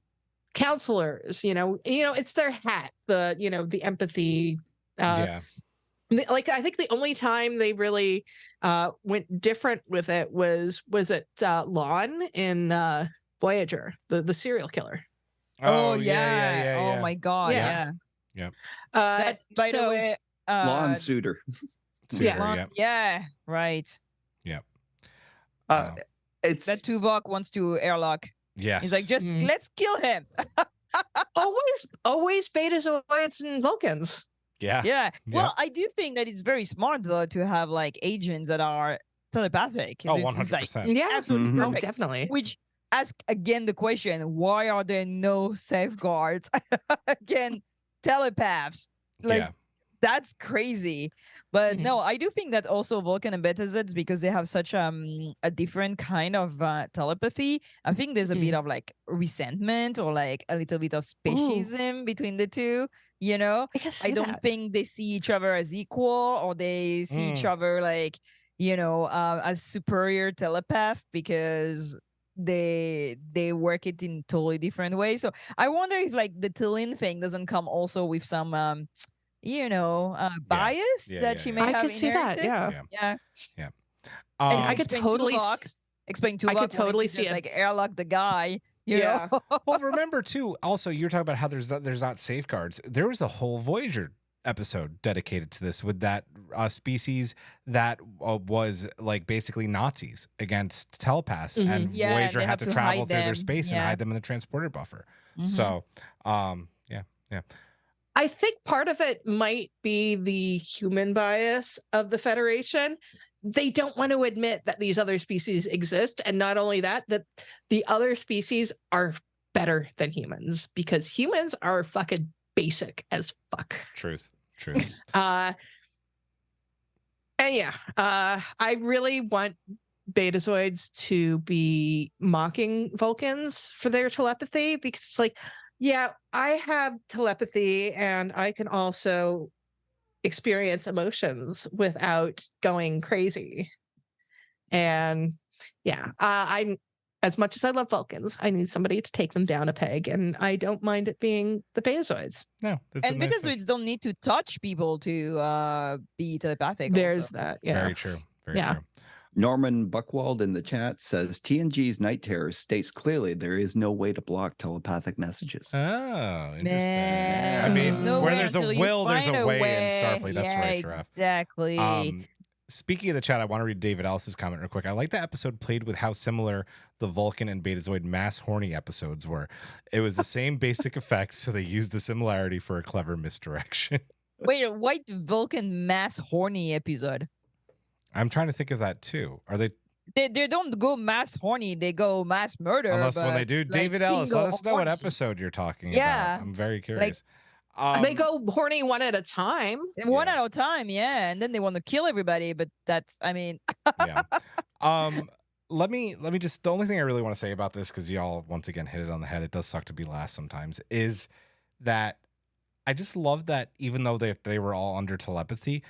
counselors, you know, it's their hat, the empathy. Like, I think the only time they really went different with it was it Lon in Voyager, the serial killer. Oh my god, yeah. By the way, Lon Suitor. Yeah, right. Yeah. It's that Tuvok wants to airlock. Yes. He's like, just let's kill him. always Betazoids and Vulcans. Yeah. Well, I do think that it's very smart though to have like agents that are telepathic. Oh, It's 100%. like, absolutely perfect. Definitely. Which ask again the question: why are there no safeguards? Again, telepaths. Like that's crazy. But no, I do think that also Vulcan and Betazoids, because they have such a different kind of telepathy, I think there's a bit of like resentment or like a little bit of speciesism between the two. You know, I don't think they see each other as equal, or they see each other like, you know, as superior telepath, because they work it in totally different ways. So I wonder if like the Tillin thing doesn't come also with some you know, bias that she may I have could see that. inherited. Yeah. Yeah. And I Explain could totally Tuvok. Explain Tuvok. I could totally see just, like airlock the guy. You Yeah. know? Well, remember too. Also, you're talking about how there's not safeguards. There was a whole Voyager episode dedicated to this, with that species that was like basically Nazis against telepaths, and Yeah, Voyager they had have to to travel hide through their them. space and Yeah. hide them in the transporter buffer. So, yeah. I think part of it might be the human bias of the Federation. They don't want to admit that these other species exist. And not only that the other species are better than humans, because humans are fucking basic as fuck. Truth. And yeah, I really want Betazoids to be mocking Vulcans for their telepathy, because it's like, yeah, I have telepathy and I can also experience emotions without going crazy. And yeah, I'm, as much as I love Vulcans, I need somebody to take them down a peg, and I don't mind it being the Betazoids. No, that's And Betazoids don't need to touch people to be telepathic. There's also. that. Yeah. Very true. Very Yeah. true. Norman Buckwald in the chat says TNG's Night Terror states clearly there is no way to block telepathic messages. Oh, interesting. Man, I mean, there's no where way there's a until you will, there's find a way in Starfleet. That's yeah, right, Giraffe. exactly. Speaking of the chat, I want to read David Ellis's comment real quick. I like that episode played with how similar the Vulcan and Betazoid mass horny episodes were. It was the same basic effects, so they used the similarity for a clever misdirection. Wait, a white Vulcan mass horny episode. I'm trying to think of that too. Are they? They don't go mass horny, they go mass murder. Unless when but, they do, like, David Ellis, let single us know what horny. episode you're talking Yeah. about. I'm very Like, curious. They go horny one at a time. One at a time, yeah, and then they want to kill everybody. But that's, I mean, Yeah. Let me just, the only thing I really want to say about this, because y'all once again hit it on the head, it does suck to be last sometimes, is that I just love that even though they were all under telepathy,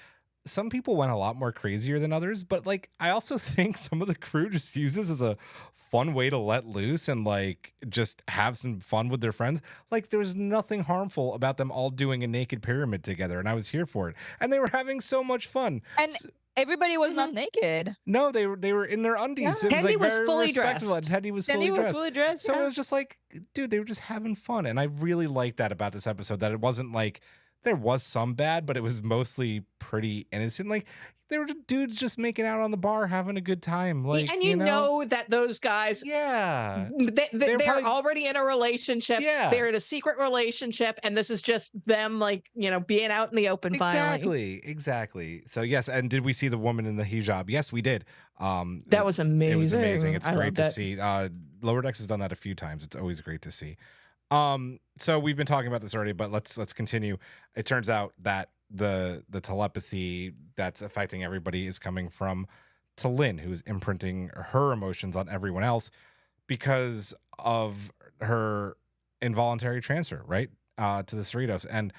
some people went a lot more crazier than others. But like, I also think some of the crew just uses as a fun way to let loose and like just have some fun with their friends. Like, there was nothing harmful about them all doing a naked pyramid together, and I was here for it, and they were having so much fun. and everybody was not naked. No, they were in their undies. Yeah. It was Teddy like was very fully respectful, dressed. and Teddy was Teddy fully was dressed. fully dressed. So yeah. it was just like, dude, they were just having fun, and I really liked that about this episode. That it wasn't like there was some bad, but it was mostly pretty innocent. Like, they were dudes just making out on the bar, having a good time. Like, And you know that those guys, yeah, they're probably already in a relationship. Yeah. They're in a secret relationship, and this is just them, like, being out in the open. Finally, exactly. So yes, and did we see the woman in the hijab? Yes, we did. that was amazing. It was amazing. It's I great loved to it. see. Lower Decks has done that a few times. It's always great to see. So we've been talking about this already, but let's continue. It turns out that the telepathy that's affecting everybody is coming from Tillin, who's imprinting her emotions on everyone else because of her involuntary transfer, right? To the Cerritos. And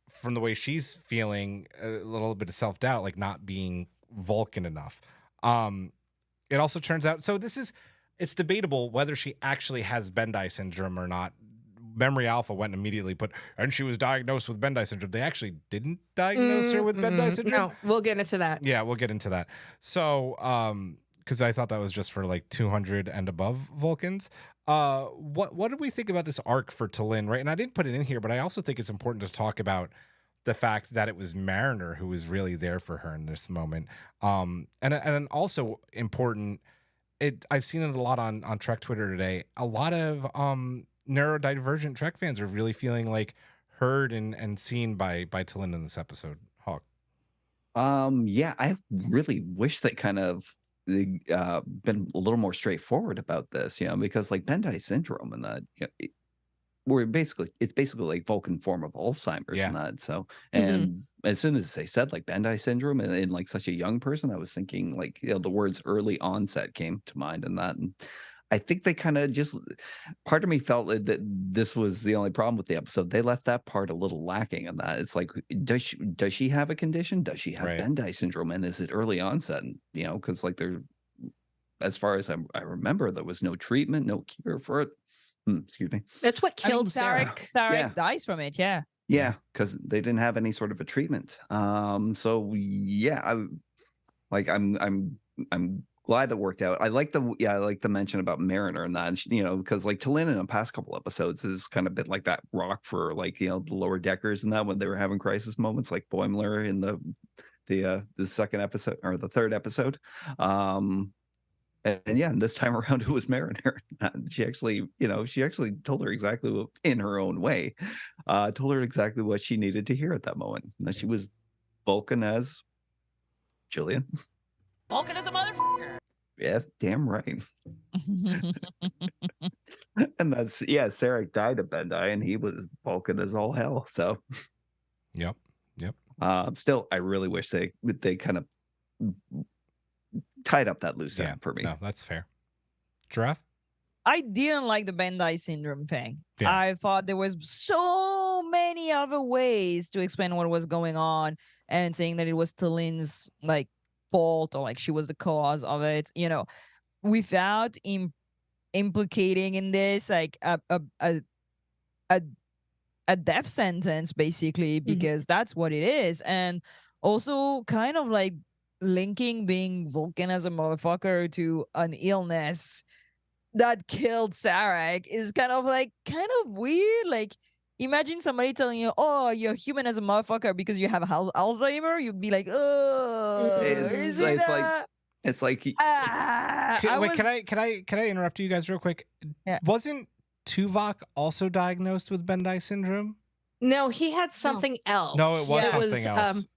from the way she's feeling, a little bit of self-doubt, like not being Vulcan enough. It also turns out, so it's debatable whether she actually has Bendai syndrome or not. Memory Alpha went and immediately and she was diagnosed with Bendai syndrome. They actually didn't diagnose her with Bendai syndrome. No, we'll get into that. Yeah, we'll get into that. So, because I thought that was just for like 200 and above Vulcans. What did we think about this arc for Tillin, right? And I didn't put it in here, but I also think it's important to talk about the fact that it was Mariner who was really there for her in this moment. And also important, I've seen it a lot on Trek Twitter today. A lot of neurodivergent Trek fans are really feeling like heard and seen by Tillin in this episode. Hawk. Yeah, I really wish they kind of been a little more straightforward about this, because like Bendai syndrome and that, where it's basically like Vulcan form of Alzheimer's Yeah. and that. So, Mhm. and as soon as they said like Bandai syndrome and in like such a young person, I was thinking like, the words early onset came to mind and that. And I think they kind of just, part of me felt that this was the only problem with the episode. They left that part a little lacking in that. It's like, does she have a condition? Does she have Right. Bandai syndrome? And is it early onset? And, because like there's, as far as I remember, there was no treatment, no cure for it. Excuse me. That's what I mean, killed Sarah. Sarek Yeah. dies from it. Yeah. Yeah, because they didn't have any sort of a treatment. So yeah, I'm glad it worked out. I like the mention about Mariner and that, because like T'Lyn in the past couple episodes has kind of been like that rock for like the lower deckers and that when they were having crisis moments, like Boimler in the second episode or the third episode. And yeah, and this time around it was Mariner. She actually told her exactly in her own way, told her exactly what she needed to hear at that moment. And that she was Vulcan as Julian. Vulcan is a motherfucker. Yes, damn right. And that's Sarek died of Bandai, and he was Vulcan as all hell. So, Yep. still, I really wish they kind of tied up that loose Yeah. end for me. No, that's fair. Giraffe? I didn't like the Bandai syndrome thing. Yeah. I thought there was so many other ways to explain what was going on and saying that it was T'Lyn's like fault or like she was the cause of it, without implicating in this like a death sentence basically, because that's what it is. And also kind of like linking being Vulcan as a motherfucker to an illness that killed Sarek is kind of weird. Like, imagine somebody telling you, "Oh, you're human as a motherfucker because you have Alzheimer." You'd be like, "Oh, is it?" It's like Can I interrupt you guys real quick? Yeah. Wasn't Tuvok also diagnosed with Bandai syndrome? No, he had something else. No, it was Yeah. something else.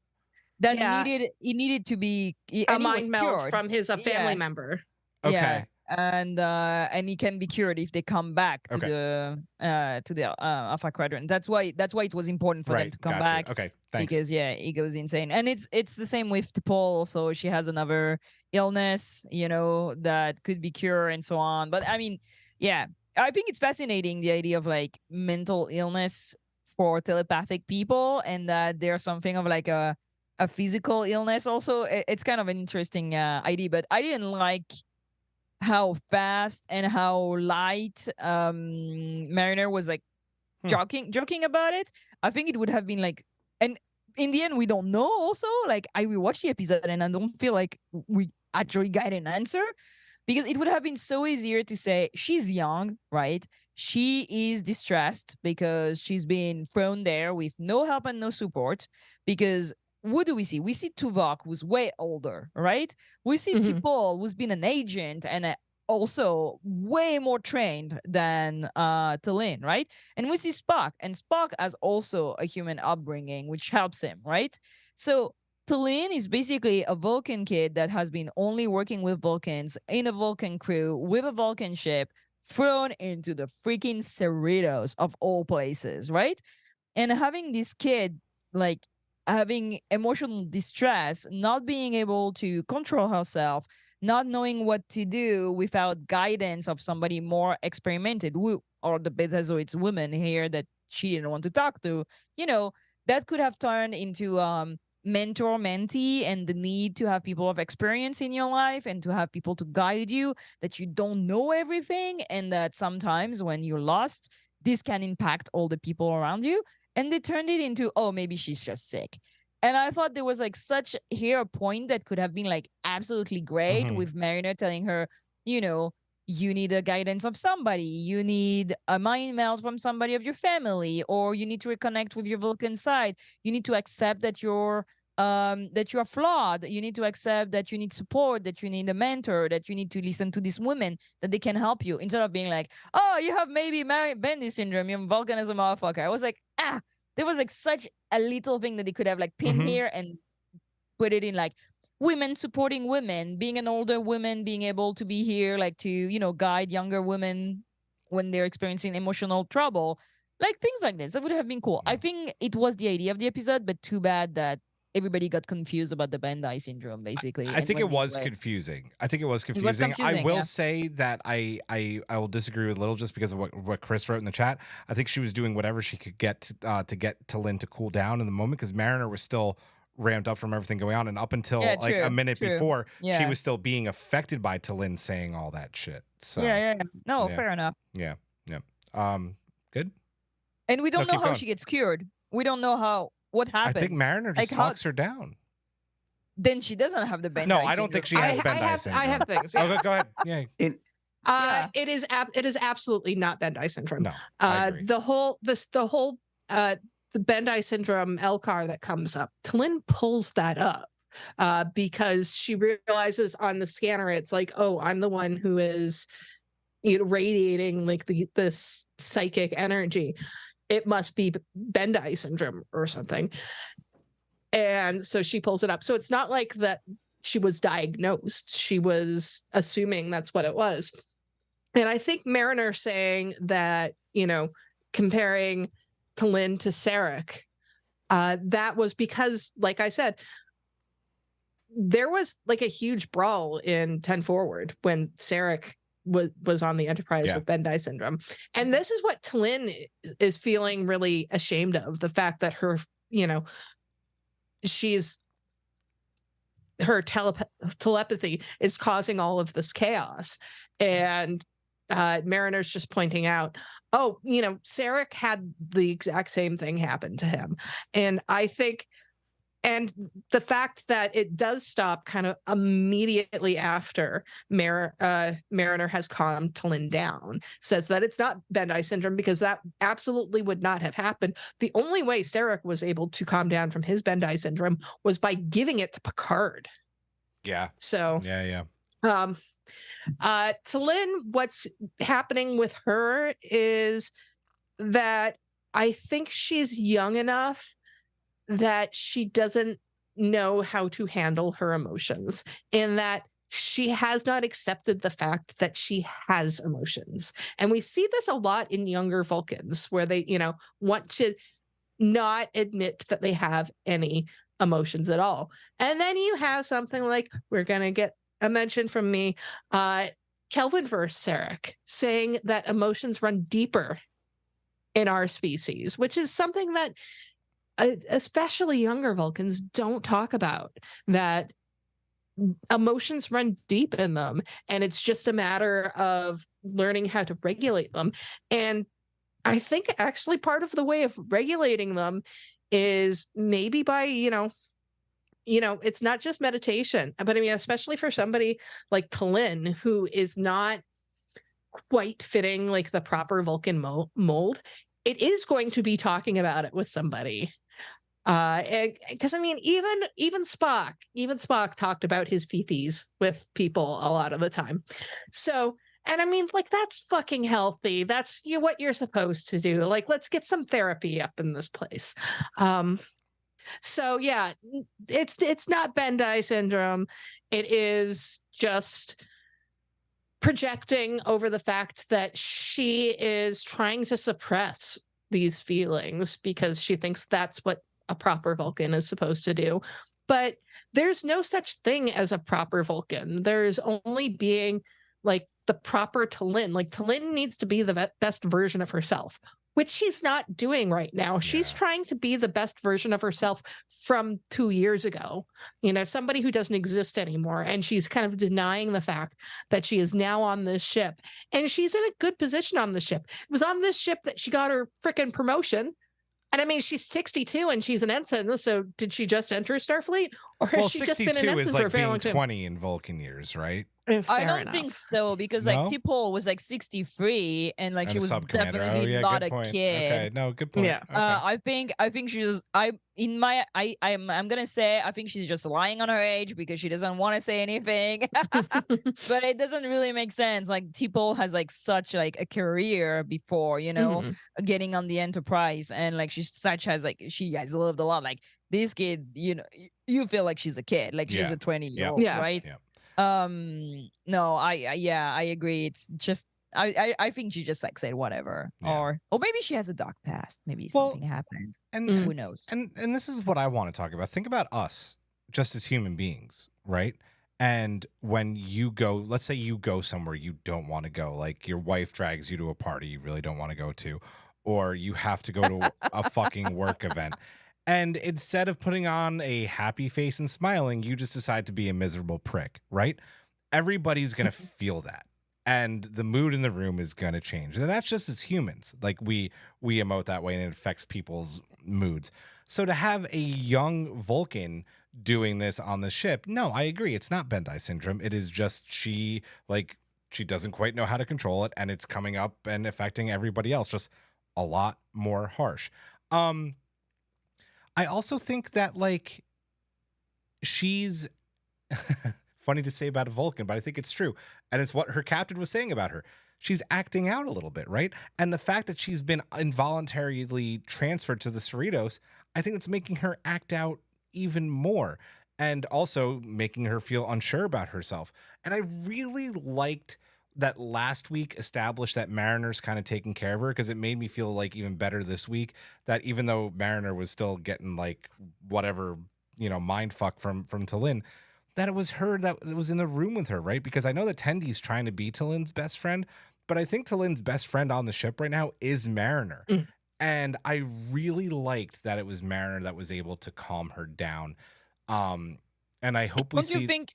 that Yeah. needed to be A and he was mind meld cured. from his family Yeah. member. Okay. Yeah. And he can be cured if they come back to the Alpha Quadrant. That's why it was important for them to come gotcha. back. Okay, thanks. Because he goes insane. And it's the same with T'Pol. So she has another illness, that could be cured and so on. But I mean, yeah, I think it's fascinating, the idea of like mental illness for telepathic people, and that there's something of like a physical illness also. It's kind of an interesting idea, but I didn't like how fast and how light Mariner was like joking about it. I think it would have been like, and in the end we don't know also, like I rewatched the episode and I don't feel like we actually got an answer, because it would have been so easier to say she's young, right? She is distressed because she's been thrown there with no help and no support. Because what do we see? We see Tuvok, who's way older, right? We see T'Pol, who's been an agent and also way more trained than T'Lyn, right? And we see Spock, and Spock has also a human upbringing, which helps him, right? So T'Lyn is basically a Vulcan kid that has been only working with Vulcans in a Vulcan crew with a Vulcan ship, thrown into the freaking Cerritos of all places, right? And having this kid like having emotional distress, not being able to control herself, not knowing what to do without guidance of somebody more experimented, or the Betazoids woman here that she didn't want to talk to, that could have turned into mentor mentee, and the need to have people of experience in your life and to have people to guide you, that you don't know everything, and that sometimes when you're lost, this can impact all the people around you. And they turned it into, oh, maybe she's just sick. And I thought there was like such here a point that could have been like absolutely great with Mariner telling her, you need a guidance of somebody, you need a mind meld from somebody of your family, or you need to reconnect with your Vulcan side. You need to accept that you're flawed. You need to accept that you need support, that you need a mentor, that you need to listen to these women, that they can help you, instead of being like, oh, you have maybe Bendy syndrome, you're Vulcan as a motherfucker. I was like, there was like such a little thing that they could have like pinned here and put it in like women supporting women, being an older woman, being able to be here like to, guide younger women when they're experiencing emotional trouble. Like things like this. That would have been cool. I think it was the idea of the episode, but too bad that everybody got confused about the Bandai syndrome, basically. I and think it went this was way. confusing. I think it was It was confusing. I confusing, will yeah. say that I will disagree with Little just because of what Chris wrote in the chat. I think she was doing whatever she could get to get Lynn to cool down in the moment because Mariner was still ramped up from everything going on, and up until Yeah, like a true, minute true. before, she Yeah. was still being affected by Lynn saying all that shit. So Yeah. No, yeah. fair enough. yeah. Good. And we don't No, know keep how going. she gets cured. We don't know what happens. I think Mariner just Like, how- talks her down. Then she doesn't have the Bandai No, I don't think she syndrome. has Bandai syndrome. I have things. Oh, Yeah. go ahead. Yeah. Yeah. It is absolutely not Bandai syndrome. No, I agree. The whole the Bandai syndrome Elcar that comes up, Lynn pulls that up because she realizes on the scanner it's like, oh, I'm the one who is radiating like this psychic energy. It must be Bandai syndrome or something. And so she pulls it up. So it's not like that she was diagnosed. She was assuming that's what it was. And I think Mariner saying that, comparing Lynn to Sarek, that was because, like I said, there was like a huge brawl in 10 Forward when Sarek was on the Enterprise with Bandai syndrome. And this is what Lynn is feeling really ashamed of, the fact that her, her telepathy is causing all of this chaos. And Mariner's just pointing out, oh, Sarek had the exact same thing happen to him. And I think, and the fact that it does stop kind of immediately after Mariner has calmed Lynn down says that it's not Bandai syndrome, because that absolutely would not have happened. The only way Sarek was able to calm down from his Bandai syndrome was by giving it to Picard. Yeah. So Yeah. To Lynn, what's happening with her is that I think she's young enough that she doesn't know how to handle her emotions, and that she has not accepted the fact that she has emotions. And we see this a lot in younger Vulcans, where they, want to not admit that they have any emotions at all. And then you have something like, we're going to get a mention from me, Kelvin versus Sarek, saying that emotions run deeper in our species, which is something that especially younger Vulcans don't talk about, that emotions run deep in them, and it's just a matter of learning how to regulate them. And I think actually part of the way of regulating them is maybe by, it's not just meditation, but I mean, especially for somebody like Lynn, who is not quite fitting like the proper Vulcan mold, it is going to be talking about it with somebody. Because I mean, even Spock talked about his fifis with people a lot of the time. So, and I mean, like, that's fucking healthy. That's what you're supposed to do. Like, let's get some therapy up in this place. So yeah, it's not Bandai syndrome. It is just projecting over the fact that she is trying to suppress these feelings because she thinks that's what a proper Vulcan is supposed to do. But there's no such thing as a proper Vulcan. There's only being like the proper Lynn. Like, Lynn needs to be the best version of herself, which she's not doing right now. She's trying to be the best version of herself from 2 years ago, somebody who doesn't exist anymore. And she's kind of denying the fact that she is now on this ship, and she's in a good position on the ship. It was on this ship that she got her freaking promotion. And I mean, she's 62 and she's an ensign. So did she just enter Starfleet, or has she just been an 62 ensign is for a like very being long time? 20 in Vulcan years, right? I don't think so, because like No? T'Pol was like 63 and like And she a was sub-commander. definitely not a kid. Okay, no, good point. Yeah. Okay. I think she's I'm gonna say I think she's just lying on her age because she doesn't want to say anything. But it doesn't really make sense. Like, T'Pol has like such like a career before, getting on the Enterprise, and like she has lived a lot. Like, this kid, you feel like she's a kid, like she's a 20-year-old, Yeah. right? Yeah. No, I agree. It's just I think she just like said whatever, Yeah. or maybe she has a dark past. Maybe Well, something happened. And Mm. Who knows? and this is what I want to talk about. Think about us just as human beings, right? And when you go, let's say you go somewhere you don't want to go, like your wife drags you to a party you really don't want to go to, or you have to go to a fucking work event. And instead of putting on a happy face and smiling, you just decide to be a miserable prick, right? Everybody's going to feel that. And the mood in the room is going to change. And that's just as humans. Like we emote that way and it affects people's moods. So to have a young Vulcan doing this on the ship, no, I agree. It's not Bendai syndrome. It is just she doesn't quite know how to control it, and it's coming up and affecting everybody else just a lot more harsh. I also think that like she's funny to say about a Vulcan, but I think it's true. And it's what her captain was saying about her. She's acting out a little bit, right? And the fact that she's been involuntarily transferred to the Cerritos, I think it's making her act out even more, and also making her feel unsure about herself. And I really liked that last week established that Mariner's kind of taking care of her, because it made me feel like even better this week that even though Mariner was still getting like whatever, mind fuck from Talin, that it was her that was in the room with her, right? Because I know that Tendi's trying to be Talin's best friend, but I think Talin's best friend on the ship right now is Mariner. Mm. And I really liked that it was Mariner that was able to calm her down. And I hope we Don't see. you think?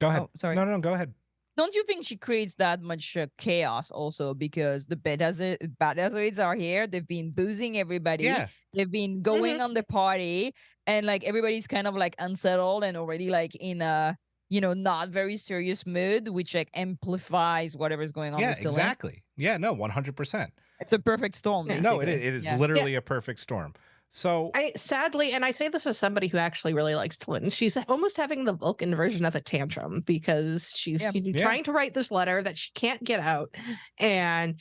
Go ahead. Oh, sorry. No, go ahead. Don't you think she creates that much chaos also because the Betazoids are here? They've been boozing everybody. Yeah. They've been going on the party, and like everybody's kind of like unsettled and already like in a not very serious mood, which like amplifies whatever's going on. Yeah, with Dylan. exactly. Yeah, no, 100%. It's a perfect storm. Yeah. No, Basically. it is Yeah. literally a perfect storm. So Sadly, and I say this as somebody who actually really likes Talin, she's almost having the Vulcan version of a tantrum because she's trying to write this letter that she can't get out, and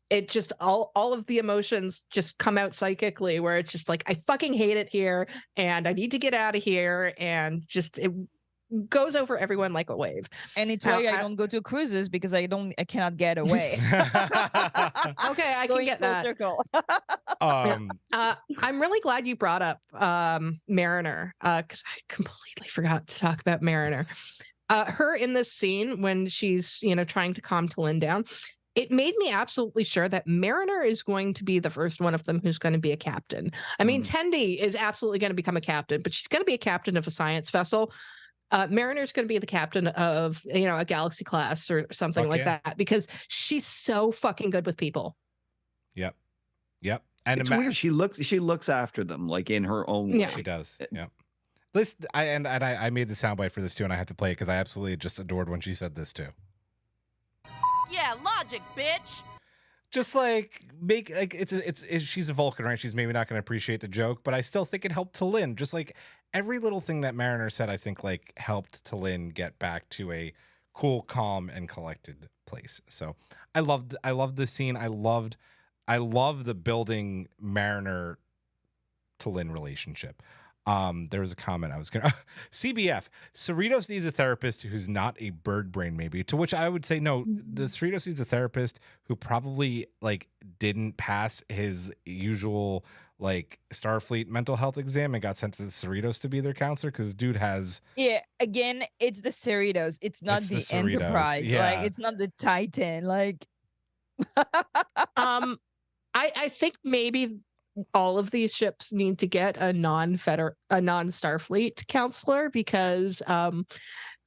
it just all of the emotions just come out psychically, where it's just like, I fucking hate it here and I need to get out of here, and just it goes over everyone like a wave. And it's why I don't go to cruises, because I cannot get away. Okay, I can get that. Circle. I'm really glad you brought up Mariner, because I completely forgot to talk about Mariner. Her in this scene when she's trying to calm Talin down, it made me absolutely sure that Mariner is going to be the first one of them who's going to be a captain. I mean, Tendi is absolutely going to become a captain, but she's going to be a captain of a science vessel. Mariner's going to be the captain of a Galaxy class or something that, because she's so fucking good with people. Yep. And it's weird. She looks after them like in her own way. Yeah. She does. Yeah. I made the soundbite for this too, and I had to play it because I absolutely just adored when she said this too. Yeah, logic, bitch. Just like make like it's she's a Vulcan, right? She's maybe not going to appreciate the joke, but I still think it helped Talin. Just like every little thing that Mariner said, I think like helped Talin get back to a cool, calm, and collected place. So I loved this scene. I love the building Mariner Talin relationship. There was a comment I was gonna CBF. Cerritos needs a therapist who's not a bird brain, maybe. To which I would say no. The Cerritos needs a therapist who probably like didn't pass his usual like Starfleet mental health exam and got sent to the Cerritos to be their counselor, because dude has again, it's the Cerritos. It's not the Cerritos. Enterprise. Yeah. Like it's not the Titan. Like I think maybe all of these ships need to get a non-Starfleet counselor, because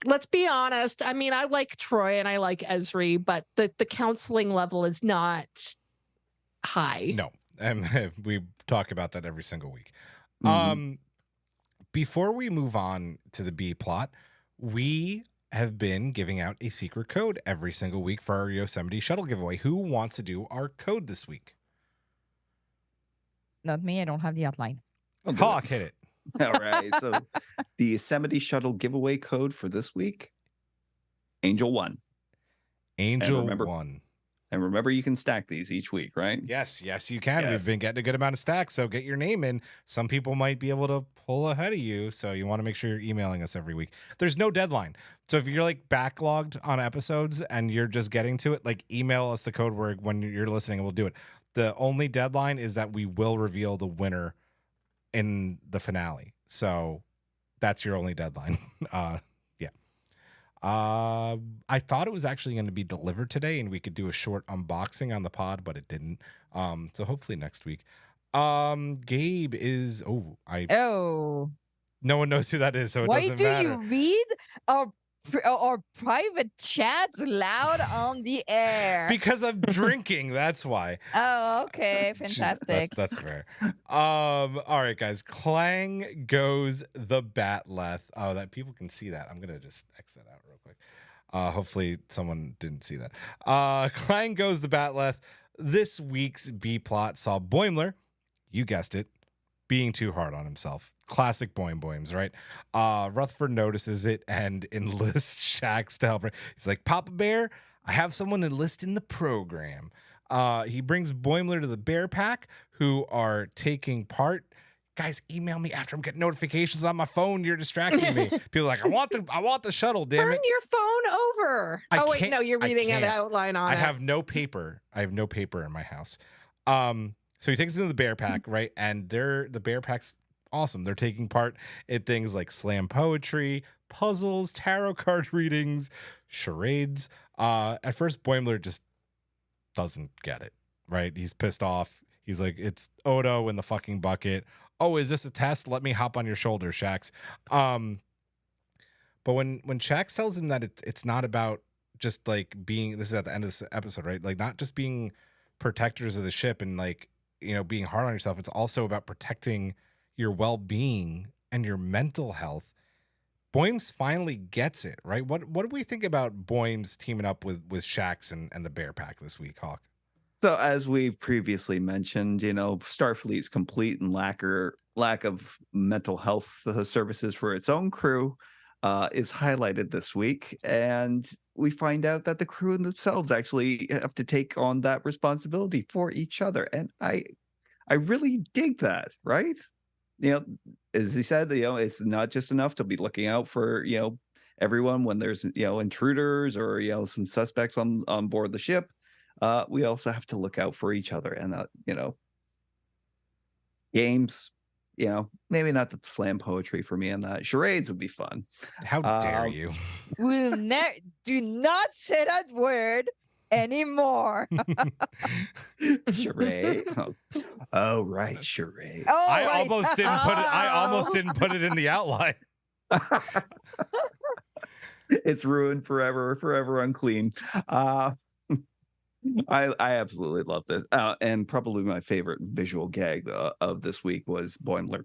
let's be honest. I mean, I like Troy and I like Ezri, but the counseling level is not high. No. And we talk about that every single week. Mm-hmm. Before we move on to the B plot, we have been giving out a secret code every single week for our Yosemite shuttle giveaway. Who wants to do our code this week? not me. I don't have the outline. Hawk, hit it. All right. So the Yosemite shuttle giveaway code for this week, Angel 1. Angel remember- 1. And remember, you can stack these each week, right? Yes, you can. We've Yes. been getting a good amount of stacks, so get your name in. Some people might be able to pull ahead of you, so you want to make sure you're emailing us every week. There's no deadline. So if you're like backlogged on episodes and you're just getting to it, like email us the code word when you're listening and we'll do it. The only deadline is that we will reveal the winner in the finale. So that's your only deadline. I thought it was actually going to be delivered today and we could do a short unboxing on the pod, but it didn't. So hopefully next week. Gabe is Oh, no one knows who that is, so it why doesn't do matter. you read our private chats loud on the air? Because I'm drinking, that's why. Oh, okay, fantastic. That's fair. All right, guys. Clang goes the Batleth. Oh, that people can see that. I'm gonna just X that out real quick. Hopefully someone didn't see that. Clang goes the Batleth. This week's B plot saw Boimler, you guessed it, being too hard on himself. Classic Boims, right? Rutherford notices it and enlists Shax to help her. He's like, Papa Bear, I have someone enlist in the program. He brings Boimler to the Bear Pack, who are taking part. Guys, email me after I'm getting notifications on my phone. You're distracting me. People are like, I want the shuttle, damn Turn it. your phone over. I Oh, wait, can't- no, you're I reading an can't. outline on I it. have no paper. I have no paper in my house. So he takes us into the Bear Pack, right? And the Bear Pack's awesome. They're taking part in things like slam poetry, puzzles, tarot card readings, charades. At first, Boimler just doesn't get it, right? He's pissed off. He's like, it's Odo in the fucking bucket. Oh, is this a test? Let me hop on your shoulder, Shax. But when Shax tells him that it's not about just like being, this is at the end of this episode, right? Like not just being protectors of the ship and like, you know, being hard on yourself. It's also about protecting your well-being and your mental health. Boims finally gets it, right? What do we think about Boims teaming up with Shax and the Bear Pack this week, Hawk? So as we previously mentioned, you know, Starfleet's complete and lack of mental health services for its own crew is highlighted this week, and we find out that the crew themselves actually have to take on that responsibility for each other, and I really dig that, right? You know, as he said, you know, it's not just enough to be looking out for, you know, everyone when there's, you know, intruders or, you know, some suspects on board the ship. We also have to look out for each other, and you know, games, you know, maybe not the slam poetry for me, and that charades would be fun. How dare you? We'll do not say that word anymore. Charade. Oh, right, charade. Oh, I right. almost didn't put it. I almost didn't put it in the outline. It's ruined forever unclean. I absolutely love this, and probably my favorite visual gag of this week was Boimler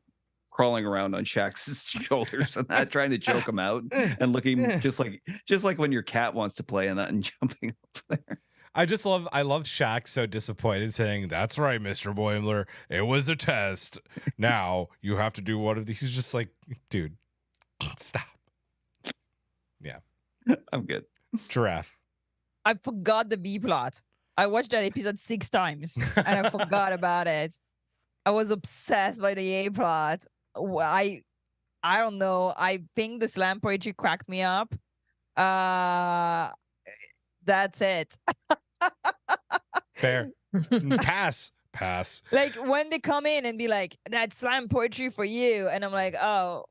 crawling around on Shax's shoulders and that, trying to choke him out and looking just like when your cat wants to play in that and jumping up there. I love Shax so disappointed, saying, "That's right, Mr. Boimler. It was a test. Now you have to do one of these." He's just like, dude, stop. Yeah, I'm good. Giraffe. I forgot the B plot. I watched that episode 6 times and I forgot about it. I was obsessed by the A plot. I don't know. I think the slam poetry cracked me up. That's it. Fair. Pass. Like when they come in and be like, "That's slam poetry for you," and I'm like, "Oh,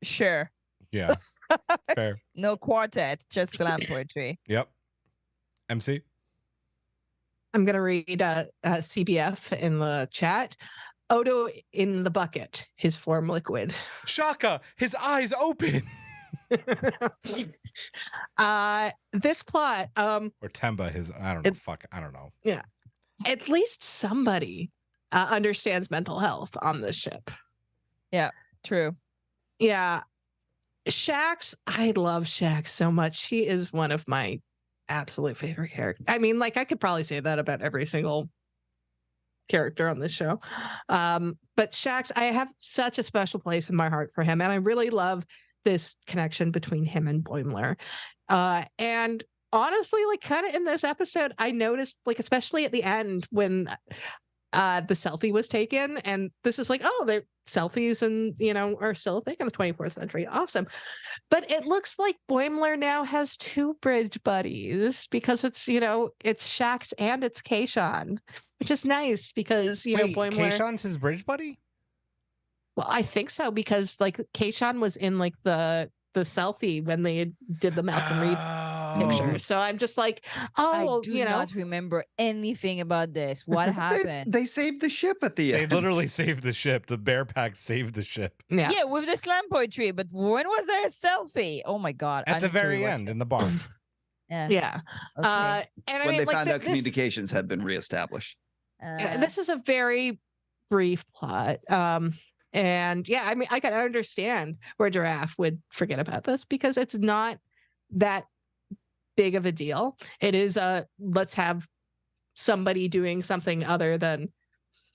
sure." Yeah. Fair. No quartet, just slam poetry. Yep. MC. I'm going to read CBF in the chat. Odo in the bucket, his form liquid. Shaka, his eyes open. This plot, Or Temba, his, I don't know. I don't know. Yeah. At least somebody understands mental health on this ship. True. Yeah. Shax, I love Shax so much. He is one of my absolute favorite characters. I mean, like, I could probably say that about every single character on this show. But Shax, I have such a special place in my heart for him. And I really love this connection between him and Boimler. And honestly, like kind of in this episode, I noticed, like, especially at the end when the selfie was taken, and this is like, oh, the selfies and are still a thing in the 24th century. Awesome. But it looks like Boimler now has two bridge buddies because it's Shax and it's Kayshawn, which is nice because Wait, Boimler. Kayshawn's his bridge buddy? Well, I think so because like Kayshawn was in like the selfie when they did the Malcolm Reed picture. So I'm just like, I do not remember anything about this. What happened? They saved the ship at the They end. literally saved the ship. The bear pack saved the ship. yeah. With the slam poetry, but when was there a selfie? Oh my god! At the very end in the bar. Yeah. Okay. And I When mean, they like, found out this, communications had been reestablished. this is a very brief plot. And yeah, I mean, I can understand where Giraffe would forget about this because it's not that big of a deal. It is let's have somebody doing something other than,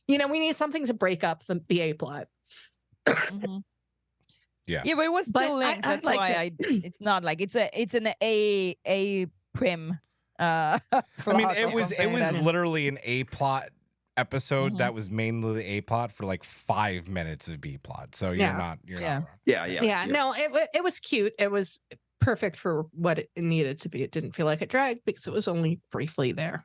we need something to break up the A plot. Mhm. Yeah. Yeah, but it was still But linked. That's liked why it's not like it's an A prim. I mean, plot it or was something that- literally an A plot episode Mhm. that was mainly the A plot for like 5 minutes of B plot. So you're Yeah. not Yeah. wrong. Yeah, no, it was cute. It was perfect for what it needed to be. It didn't feel like it dragged because it was only briefly there.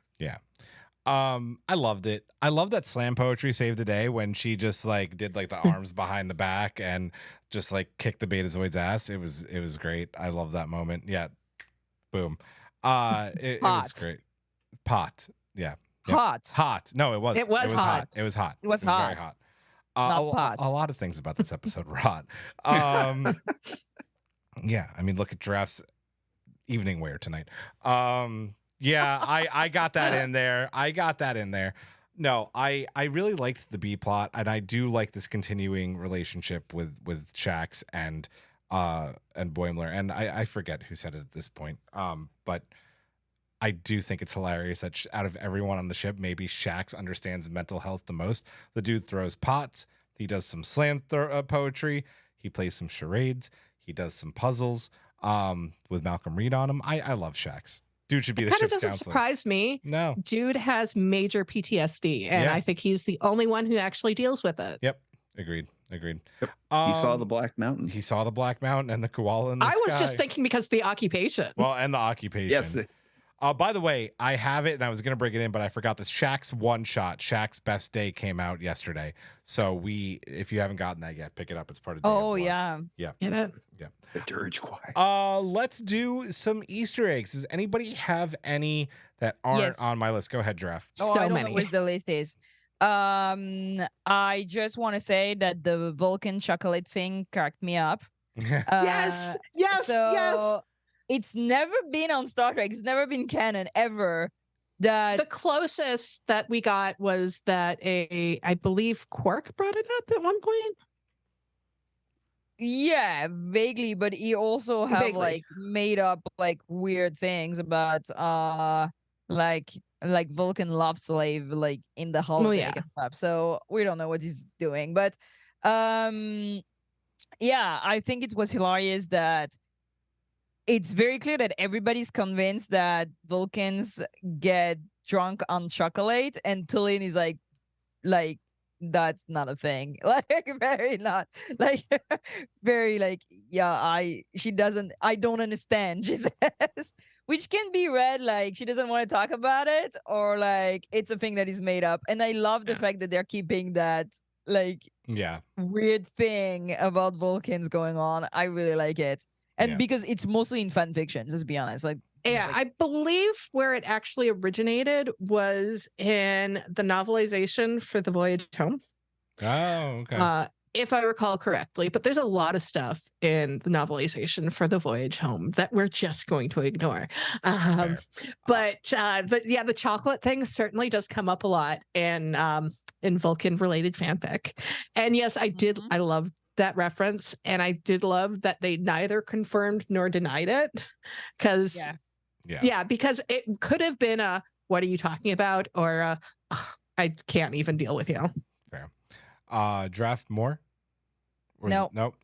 I loved it. I love that slam poetry saved the day when she just like did like the arms behind the back and just like kicked the Betazoid's ass. It was great. I love that moment. Yeah. Boom. It was great. Pot. Yeah. Yep. Hot. No, it was. It was hot. It was hot. It was very hot. hot. Not pot. A lot of things about this episode were hot. Yeah, I mean, look at Giraffe's evening wear tonight. Yeah, I got that in there. No, I really liked the B plot, and I do like this continuing relationship with Shax and Boimler. And I forget who said it at this point. But I do think it's hilarious that out of everyone on the ship, maybe Shax understands mental health the most. The dude throws pots. He does some slam poetry. He plays some charades. He does some puzzles with Malcolm Reed on him. I love Shax. Dude should be the Kind of ship's doesn't counselor. surprise me. No. Dude has major PTSD, and Yeah. I think he's the only one who actually deals with it. Yep. Agreed. Yep. He saw the Black Mountain. He saw the Black Mountain and the koala in the I sky. was just thinking because the occupation. Well, and the occupation. Yes. By the way, I have it, and I was going to bring it in, but I forgot this. Shaq's one shot, Shaq's Best Day came out yesterday. So if you haven't gotten that yet, pick it up. It's part of Day of Oh Blood. yeah. Get it? The Dirge Choir. Let's do some Easter eggs. Does anybody have any that aren't Yes. on my list? Go ahead, Giraffe. Oh, So I don't many. know which the list is. I just want to say that the Vulcan chocolate thing cracked me up. Yes. So it's never been on Star Trek. It's never been canon ever. That The closest that we got was that I believe Quark brought it up at one point. yeah, vaguely, but he also have Vaguely. like made up like weird things about like Vulcan love slave like in the holodeck yeah. and stuff. So we don't know what he's doing, but yeah, I think it was hilarious that it's very clear that everybody's convinced that Vulcans get drunk on chocolate, and Tulin is like that's not a thing. Like very not like very like I don't understand, she says, which can be read like she doesn't want to talk about it or like it's a thing that is made up. And I love the fact that they're keeping that like Yeah. weird thing about Vulcans going on. I really like it. And Yeah. because it's mostly in fan fiction, let's be honest. Like Yeah, I believe where it actually originated was in the novelization for The Voyage Home, Oh, okay. if I recall correctly. But there's a lot of stuff in the novelization for The Voyage Home that we're just going to ignore. But yeah, the chocolate thing certainly does come up a lot in Vulcan-related fanfic. And yes, I did. Mhm. I loved that reference, and I did love that they neither confirmed nor denied it, because Yeah. because it could have been a "What are you talking about?" or a "I can't even deal with you." Draft more? Or is No. it- Nope.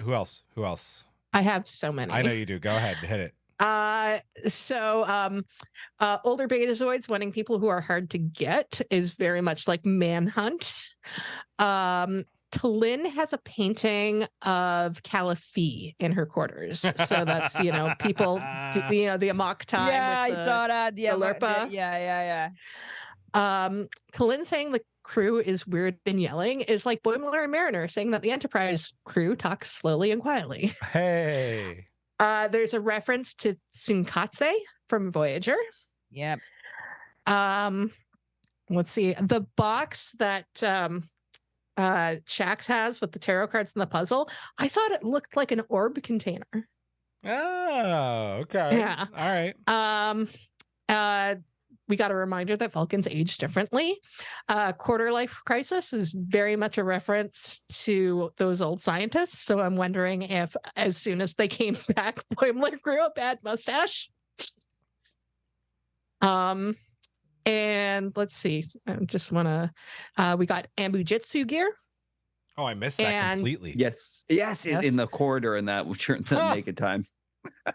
Who else? I have so many. I know you do. Go ahead. Hit it. Older Betazoids wanting people who are hard to get is very much like Manhunt. Tlyn has a painting of Caliphie in her quarters. So that's, people do, the amok time. Yeah, with I saw that. Yeah, Lurpa. yeah. Tlyn saying the crew is weird and yelling is like Boimler and Mariner saying that the Enterprise crew talks slowly and quietly. Hey. There's a reference to Tsunkatse from Voyager. Yep. Let's see. The box that Shax has with the tarot cards and the puzzle, I thought it looked like an orb container. Oh, okay. Yeah. All right. We got a reminder that Vulcans age differently. Quarter life crisis is very much a reference to those old scientists. So I'm wondering if, as soon as they came back, Boimler grew a bad mustache. And let's see. I just want to. We got Ambujitsu gear. Oh, I missed that completely. Yes. In the corridor in that during the naked time.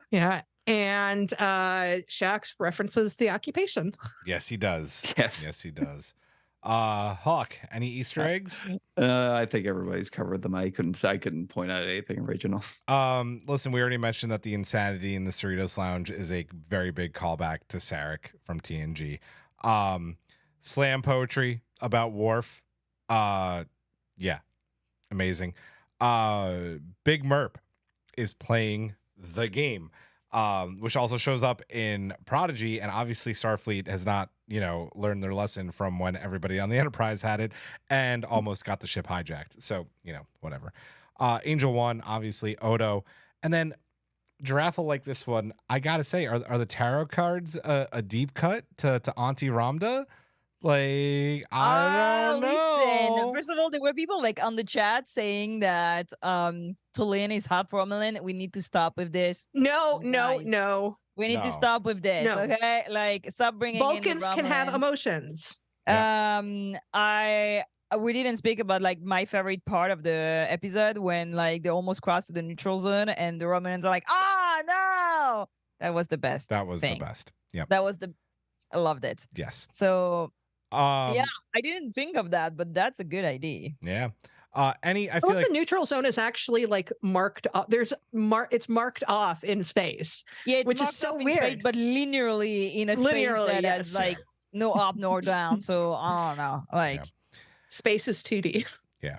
Yeah. And Shax references the occupation. Yes, he does. Yes, he does. Hawk, any Easter eggs? I think everybody's covered them. I couldn't point out anything original. Listen, we already mentioned that the insanity in the Cerritos Lounge is a very big callback to Sarek from TNG. Slam poetry about Worf. Yeah, amazing. Big Merp is playing the game. Which also shows up in Prodigy, and obviously Starfleet has not, learned their lesson from when everybody on the Enterprise had it and almost got the ship hijacked. So, whatever. Angel One, obviously, Odo, and then Giraffe will like this one. I gotta say, are the tarot cards a deep cut to Auntie Ramda? Like, I don't know. Listen, first of all, there were people like on the chat saying that Tlyn is half Romulan. We need to stop with this. No. We need to stop with this. No. Okay, like stop bringing Vulcans in the can have Romulans. emotions. We didn't speak about like my favorite part of the episode when like they almost crossed the neutral zone and the Romulans are like, no, that was the best. That was the best. Yeah, that was I loved it. Yes. So yeah, I didn't think of that, but that's a good idea. Yeah. I feel like the neutral zone is actually like marked off. It's marked off in space. Yeah, it's which is so weird. Space, but linearly in a space that has like no up nor down. So I don't know, like space is 2D.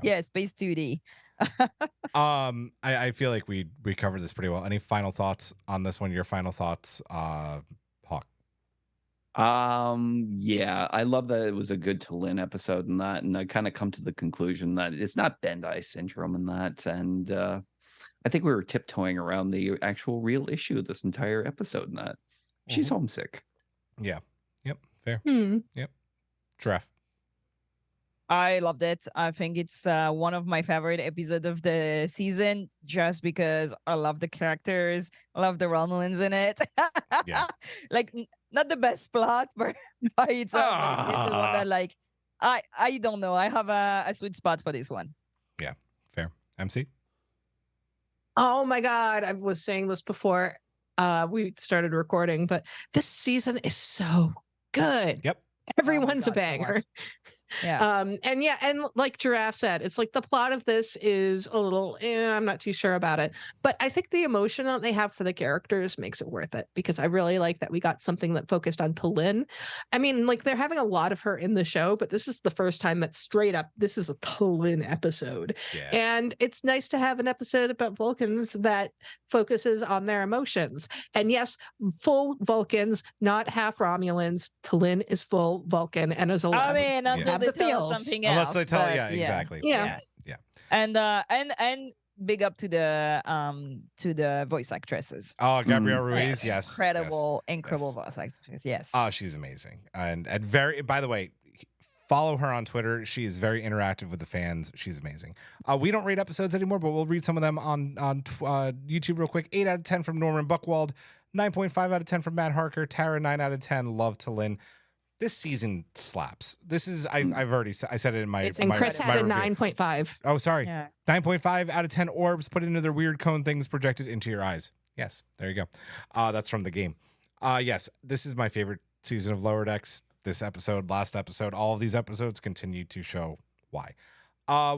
Yeah, space 2D. I feel like we covered this pretty well. Any final thoughts on this one? Your final thoughts, Hawk? Yeah, I love that it was a good Tlyn episode and I kind of come to the conclusion that it's not Bendai syndrome in that, and I think we were tiptoeing around the actual real issue of this entire episode in that she's homesick. Yeah. Yep. Fair. Yep. Treff. I loved it. I think it's one of my favorite episodes of the season just because I love the characters. I love the Romulans in it. Yeah. Like, not the best plot by itself, but it's the one that, like, I don't know. I have a sweet spot for this one. Yeah. Fair. MC? Oh my God. I was saying this before we started recording, but this season is so good. Yep. Everyone's a banger. Yeah. And like Giraffe said, it's like the plot of this is a little, I'm not too sure about it, but I think the emotion that they have for the characters makes it worth it, because I really like that we got something that focused on Tlyn. I mean, like, they're having a lot of her in the show, but this is the first time that straight up, this is a Tlyn episode. Yeah. And it's nice to have an episode about Vulcans that focuses on their emotions. And yes, full Vulcans, not half Romulans. Tlyn is full Vulcan and is alive. I mean, until they tell something else. Unless they tell, but, exactly. Yeah. And big up to the voice actresses. Oh, Gabrielle Ruiz, yes. Incredible voice actress. Yes. Oh, she's amazing. And very, by the way, follow her on Twitter. She is very interactive with the fans. She's amazing. We don't rate episodes anymore, but we'll read some of them on YouTube real quick. 8 out of 10 from Norman Buckwald. 9.5 out of 10 from Matt Harker. Tara, 9 out of 10. Love Tlyn. This season slaps. This is I've already I said it in my. And Chris had a 9.5. Oh, sorry. Yeah. 9.5 out of 10 orbs put into their weird cone things projected into your eyes. Yes, there you go. That's from the game. Yes, this is my favorite season of Lower Decks. This episode, last episode, all of these episodes continue to show why.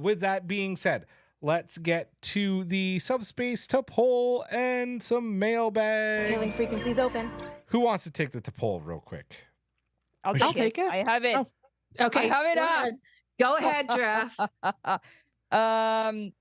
With that being said, let's get to the subspace to poll and some mailbag. Hailing frequencies open. Who wants to take the to poll real quick? I'll Michelle. take it. I have it. Oh, okay. I have it go up. ahead. Go ahead, Giraffe.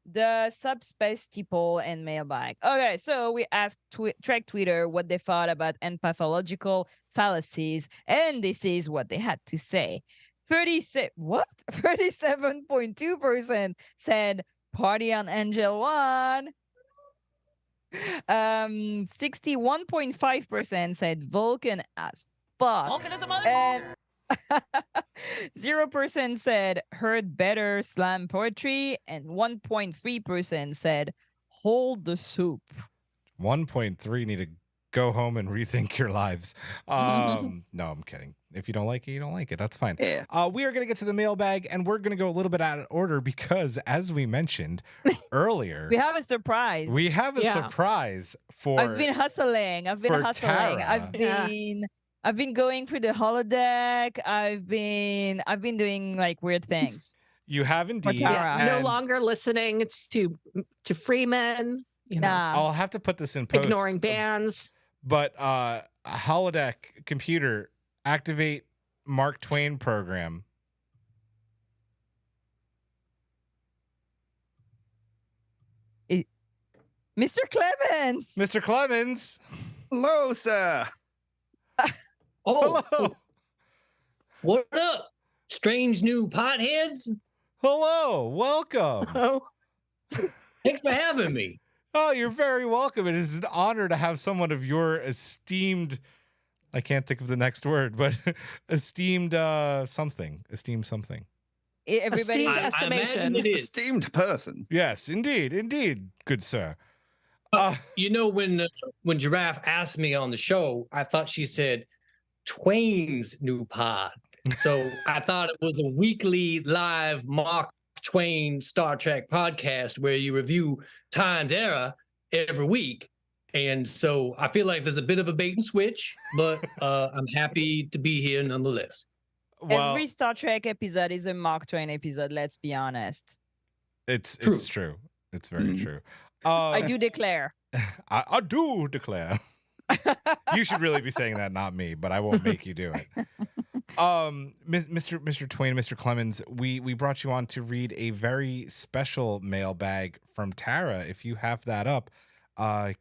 The subspace poll and mailbag. Okay, so we asked Trek Twitter what they thought about empathological fallacies, and this is what they had to say. 37.2% said party on Angel 1. 61.5% said Vulcan as fuck. Vulcan is a mother. And 0% said heard better slam poetry, and 1.3% said hold the soup. 1.3 need to go home and rethink your lives. No, I'm kidding. If you don't like it, you don't like it. That's fine. Yeah. We are going to get to the mailbag, and we're going to go a little bit out of order because, as we mentioned earlier, We have a surprise. we have a Yeah. surprise for. I've been hustling. for Tara. I've been going for the holodeck. I've been doing like weird things. You have indeed. Tara. No and longer listening to Freeman. You know, Nah. I'll have to put this in post. ignoring bands. But holodeck computer, activate Mark Twain program. Mr. Clemens. Mr. Clemens. Hello, sir. Oh, Hello. what up, strange new potheads? Hello. Welcome. Oh, Thanks for having me. Oh, you're very welcome. It is an honor to have someone of your esteemed, I can't think of the next word, but esteemed something. Esteemed something. Everybody. Esteemed I estimation. imagine it is. Esteemed person. Yes, indeed, good sir. You know, when Giraffe asked me on the show, I thought she said Twain's new pod. So I thought it was a weekly live Mark Twain Star Trek podcast where you review Time's Era every week. And so I feel like there's a bit of a bait and switch, but I'm happy to be here nonetheless. Well, Every Star Trek episode is a Mark Twain episode. Let's be honest. it's True. true. It's very Mhm. true. I do declare. I do declare. You should really be saying that, not me, but I won't make you do it. Mr. Twain, Mr. Clemens, we brought you on to read a very special mailbag from Tara. If you have that up,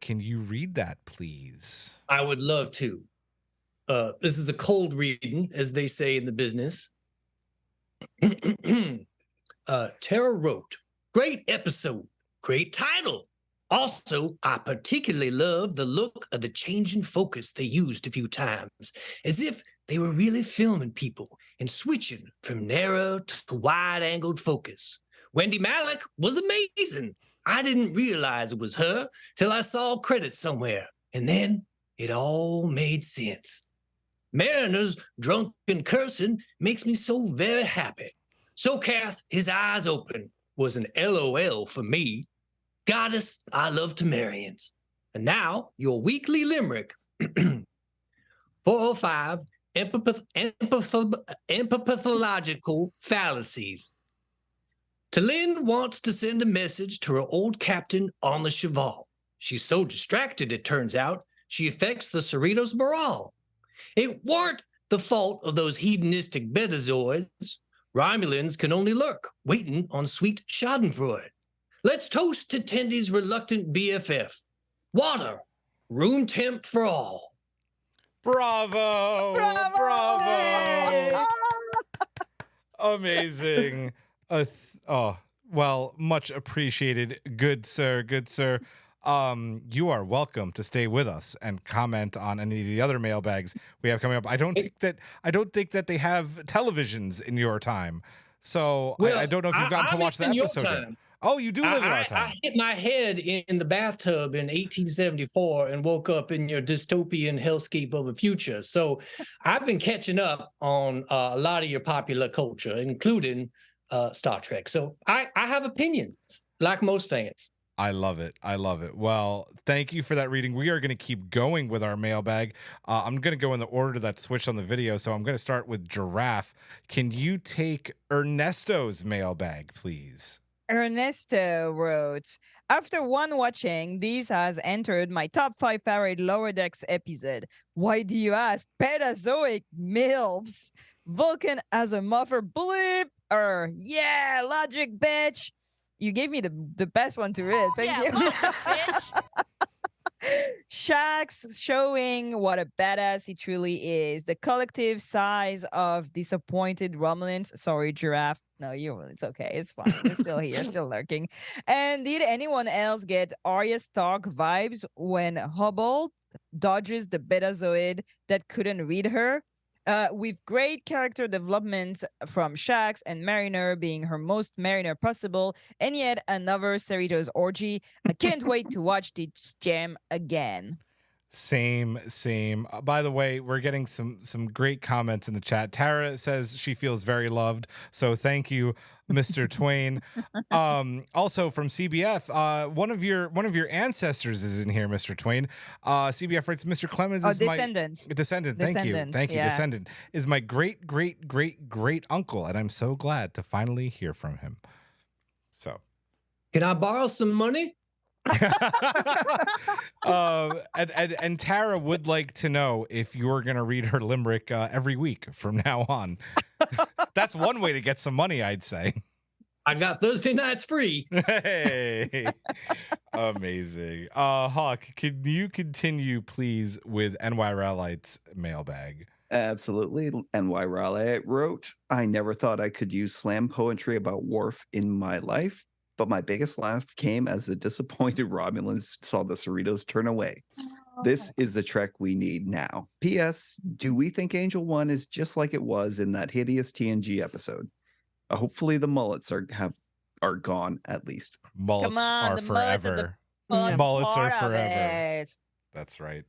can you read that, please? I would love to. This is a cold reading, as they say in the business. Tara wrote, "Great episode, great title. Also, I particularly love the look of the changing focus they used a few times, as if they were really filming people and switching from narrow to wide-angled focus. Wendy Malick was amazing. I didn't realize it was her till I saw credits somewhere, and then it all made sense. Mariner's drunk and cursing makes me so very happy. So, Kath, his eyes open was an LOL for me. Goddess, I love Temerians." And now, your weekly limerick. 405 Empathological Fallacies. Talyn wants to send a message to her old captain on the Cheval. She's so distracted, it turns out, she affects the Cerritos morale. It weren't the fault of those hedonistic Betazoids. Romulans can only lurk, waiting on sweet schadenfreude. Let's toast to Tendy's reluctant BFF. Water, room temp for all. Bravo! Bravo! Bravo! Amazing. Well, much appreciated. Good sir, good sir. You are welcome to stay with us and comment on any of the other mailbags we have coming up. I don't think that they have televisions in your time. So I don't know if you've gotten to watch the in your episode yet. time. Oh, you do live in our I time. hit my head in the bathtub in 1874 and woke up in your dystopian hellscape of a future. So I've been catching up on a lot of your popular culture, including Star Trek. So I have opinions, like most fans. I love it. I love it. Well, thank you for that reading. We are going to keep going with our mailbag. I'm going to go in the order that switched on the video. So I'm going to start with Giraffe. Can you take Ernesto's mailbag, please? Ernesto wrote, after one watching, this has entered my top 5 favorite Lower Decks episode. Why do you ask? Betazoic MILFs. Vulcan as a muffer bleep. Yeah, logic, bitch. You gave me the best one to read. Thank Yeah, you. logic, bitch. Shax showing what a badass he truly is. The collective size of disappointed Romulans. Sorry, Giraffe. No, it's okay. It's fine. You're still here, still lurking. And did anyone else get Arya Stark vibes when Hubble dodges the Betazoid that couldn't read her? With great character development from Shax and Mariner being her most Mariner possible, and yet another Cerritos orgy. I can't wait to watch this gem again. Same. By the way, we're getting some great comments in the chat. Tara says she feels very loved, so thank you, Mr. Twain. Also from CBF, one of your ancestors is in here, Mr. Twain. CBF writes, Mr. Clemens is descendant. my descendant. Thank you, Yeah. descendant is my great uncle, and I'm so glad to finally hear from him. So, Can I borrow some money? and Tara would like to know if you're gonna read her limerick every week from now on. That's one way to get some money, I'd say. I got Thursday nights free. Hey, amazing. Hawk, can you continue, please, with NY Rallight's mailbag? Absolutely. NY Raleigh wrote, I never thought I could use slam poetry about Worf in my life, but my biggest laugh came as the disappointed Romulans saw the Cerritos turn away. This is the Trek we need now. P.S. Do we think Angel One is just like it was in that hideous TNG episode? Hopefully the mullets are gone at least. Mullets are the mullets are the forever. fun Mullets are part of forever. it. That's right.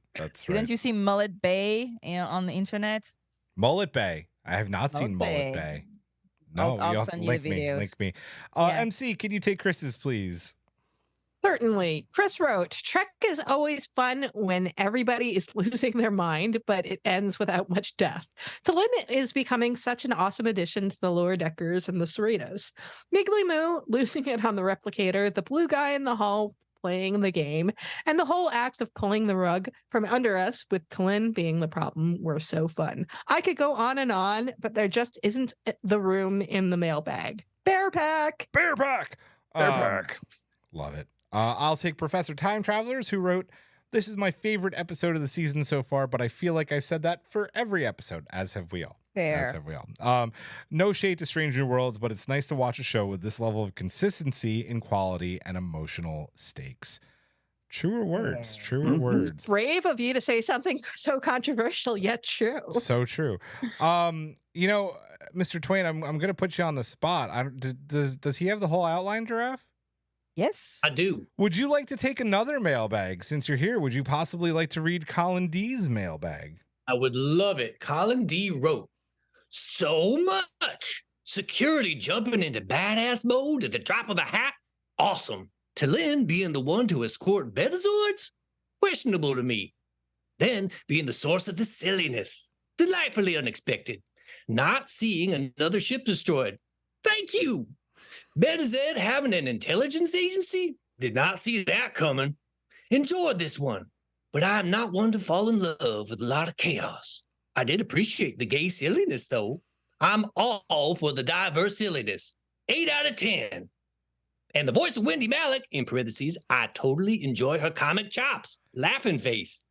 Didn't you see Mullet Bay on the internet? Mullet Bay. I have not seen Mullet Bay. Bay. No, I'll you'll have to send you the link me. Yeah. MC, can you take Chris's, please? Certainly. Chris wrote, Trek is always fun when everybody is losing their mind, but it ends without much death. Talin is becoming such an awesome addition to the lower deckers and the Cerritos. Miggly Moo losing it on the replicator, the blue guy in the hall playing the game, and the whole act of pulling the rug from under us with Talin being the problem were so fun. I could go on, but there just isn't the room in the mailbag. Bear Pack! Bear Pack! Bear Pack. Love it. I'll take Professor Time Travelers, who wrote, this is my favorite episode of the season so far, but I feel like I've said that for every episode, as have we all. Fair. As have we all. No shade to Strange New Worlds, but it's nice to watch a show with this level of consistency in quality and emotional stakes. Truer words. Truer words. It's brave of you to say something so controversial yet true. So true. You know, Mr. Twain, I'm gonna put you on the spot. Does he have the whole outline, Giraffe? Yes. I do. Would you like to take another mailbag since you're here? Would you possibly like to read Colin D's mailbag? I would love it. Colin D wrote, so much security jumping into badass mode at the drop of a hat. Awesome. Talin being the one to escort Betazoids? Questionable to me. Then being the source of the silliness. Delightfully unexpected. Not seeing another ship destroyed. Thank you. Betazed having an intelligence agency? Did not see that coming. Enjoyed this one, but I'm not one to fall in love with a lot of chaos. I did appreciate the gay silliness, though. I'm all for the diverse silliness. 8 out of 10. And the voice of Wendy Malick, in parentheses, I totally enjoy her comic chops. Laughing face.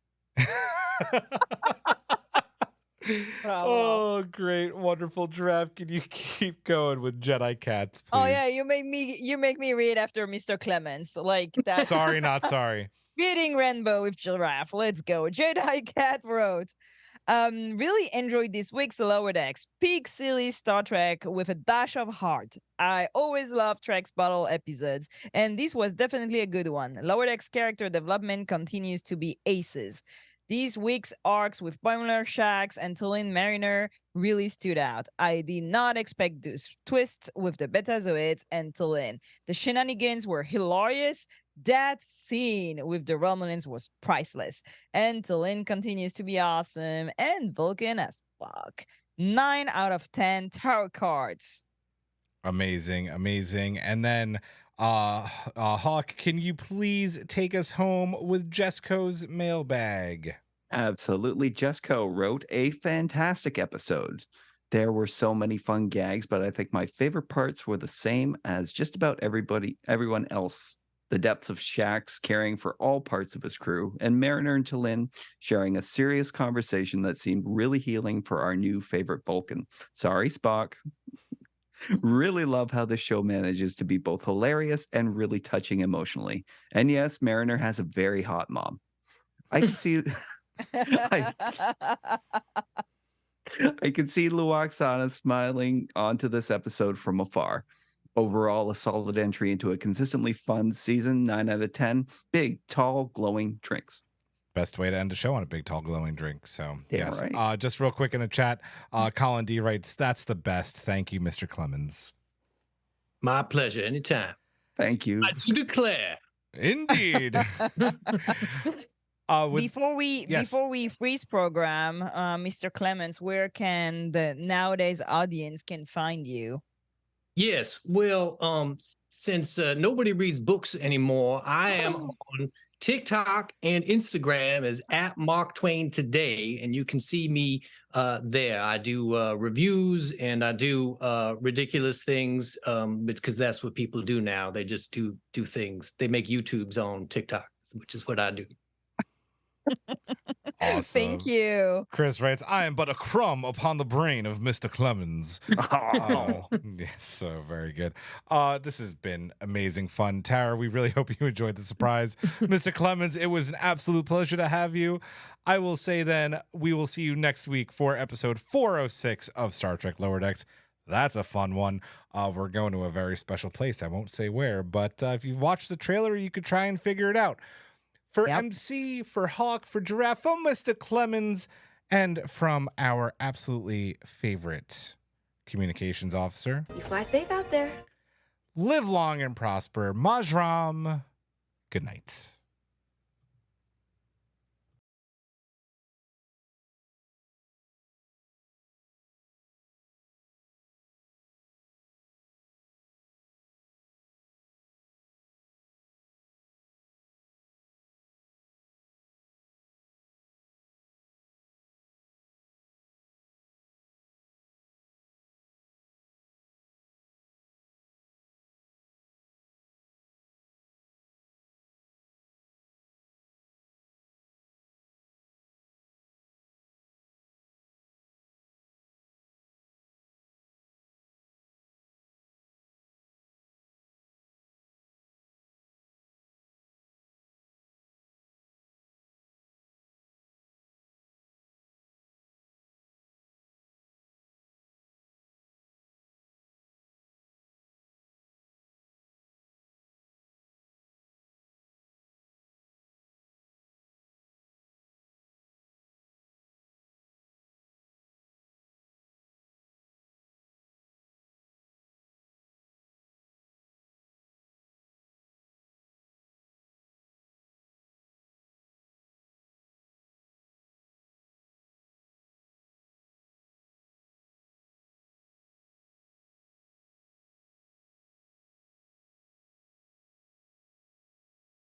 Oh, great, wonderful, Giraffe. Can you keep going with Jedi Cats, please? Oh yeah, you make me read after Mr. Clemens like that. Sorry, not sorry. Reading Rainbow with Giraffe. Let's go. Jedi Cat wrote, really enjoyed this week's Lower Decks. Peak silly Star Trek with a dash of heart. I always love Trek's bottle episodes, and this was definitely a good one. Lower Decks character development continues to be aces. These week's arcs with Boimler, Shax, and Tulin Mariner really stood out. I did not expect those twists with the Betazoids and Tulin. The shenanigans were hilarious. That scene with the Romulans was priceless. And Tulin continues to be awesome and Vulcan as fuck. 9 out of 10 tarot cards. Amazing. And then Hawk, can you please take us home with Jesco's mailbag? Absolutely. Jesco wrote a fantastic episode. There were so many fun gags, but I think my favorite parts were the same as just about everyone else. The depths of Shax caring for all parts of his crew, and Mariner and Tulin sharing a serious conversation that seemed really healing for our new favorite Vulcan. Sorry, Spock. Really love how this show manages to be both hilarious and really touching emotionally. And yes, Mariner has a very hot mom. I can see I can see Luoxana smiling onto this episode from afar. Overall, a solid entry into a consistently fun season, 9 out of 10. Big, tall, glowing drinks. Best way to end a show on a big, tall, glowing drink. So, Yeah, yes. right. Just real quick in the chat, Colin D writes, "That's the best. Thank you, Mr. Clemens." My pleasure. Anytime. Thank you. I do declare. Indeed. Before we freeze program, Mr. Clemens, where can the nowadays audience can find you? Yes. Well, since nobody reads books anymore, I am on TikTok and Instagram as @MarkTwainToday, and you can see me there. I do reviews and I do ridiculous things because that's what people do now. They just do things. They make YouTubes on TikTok, which is what I do. Awesome. Thank you. Chris writes, "I am but a crumb upon the brain of Mr. Clemens." Oh, yes, so very good. This has been amazing fun. Tara, we really hope you enjoyed the surprise. Mr. Clemens, it was an absolute pleasure to have you. I will say then, we will see you next week for episode 406 of Star Trek Lower Decks. That's a fun one. We're going to a very special place. I won't say where, but if you've watched the trailer, you could try and figure it out. For MC, for Hawk, for Giraffe, from Mr. Clemens, and from our absolutely favorite communications officer. You fly safe out there. Live long and prosper. Majram. Good night.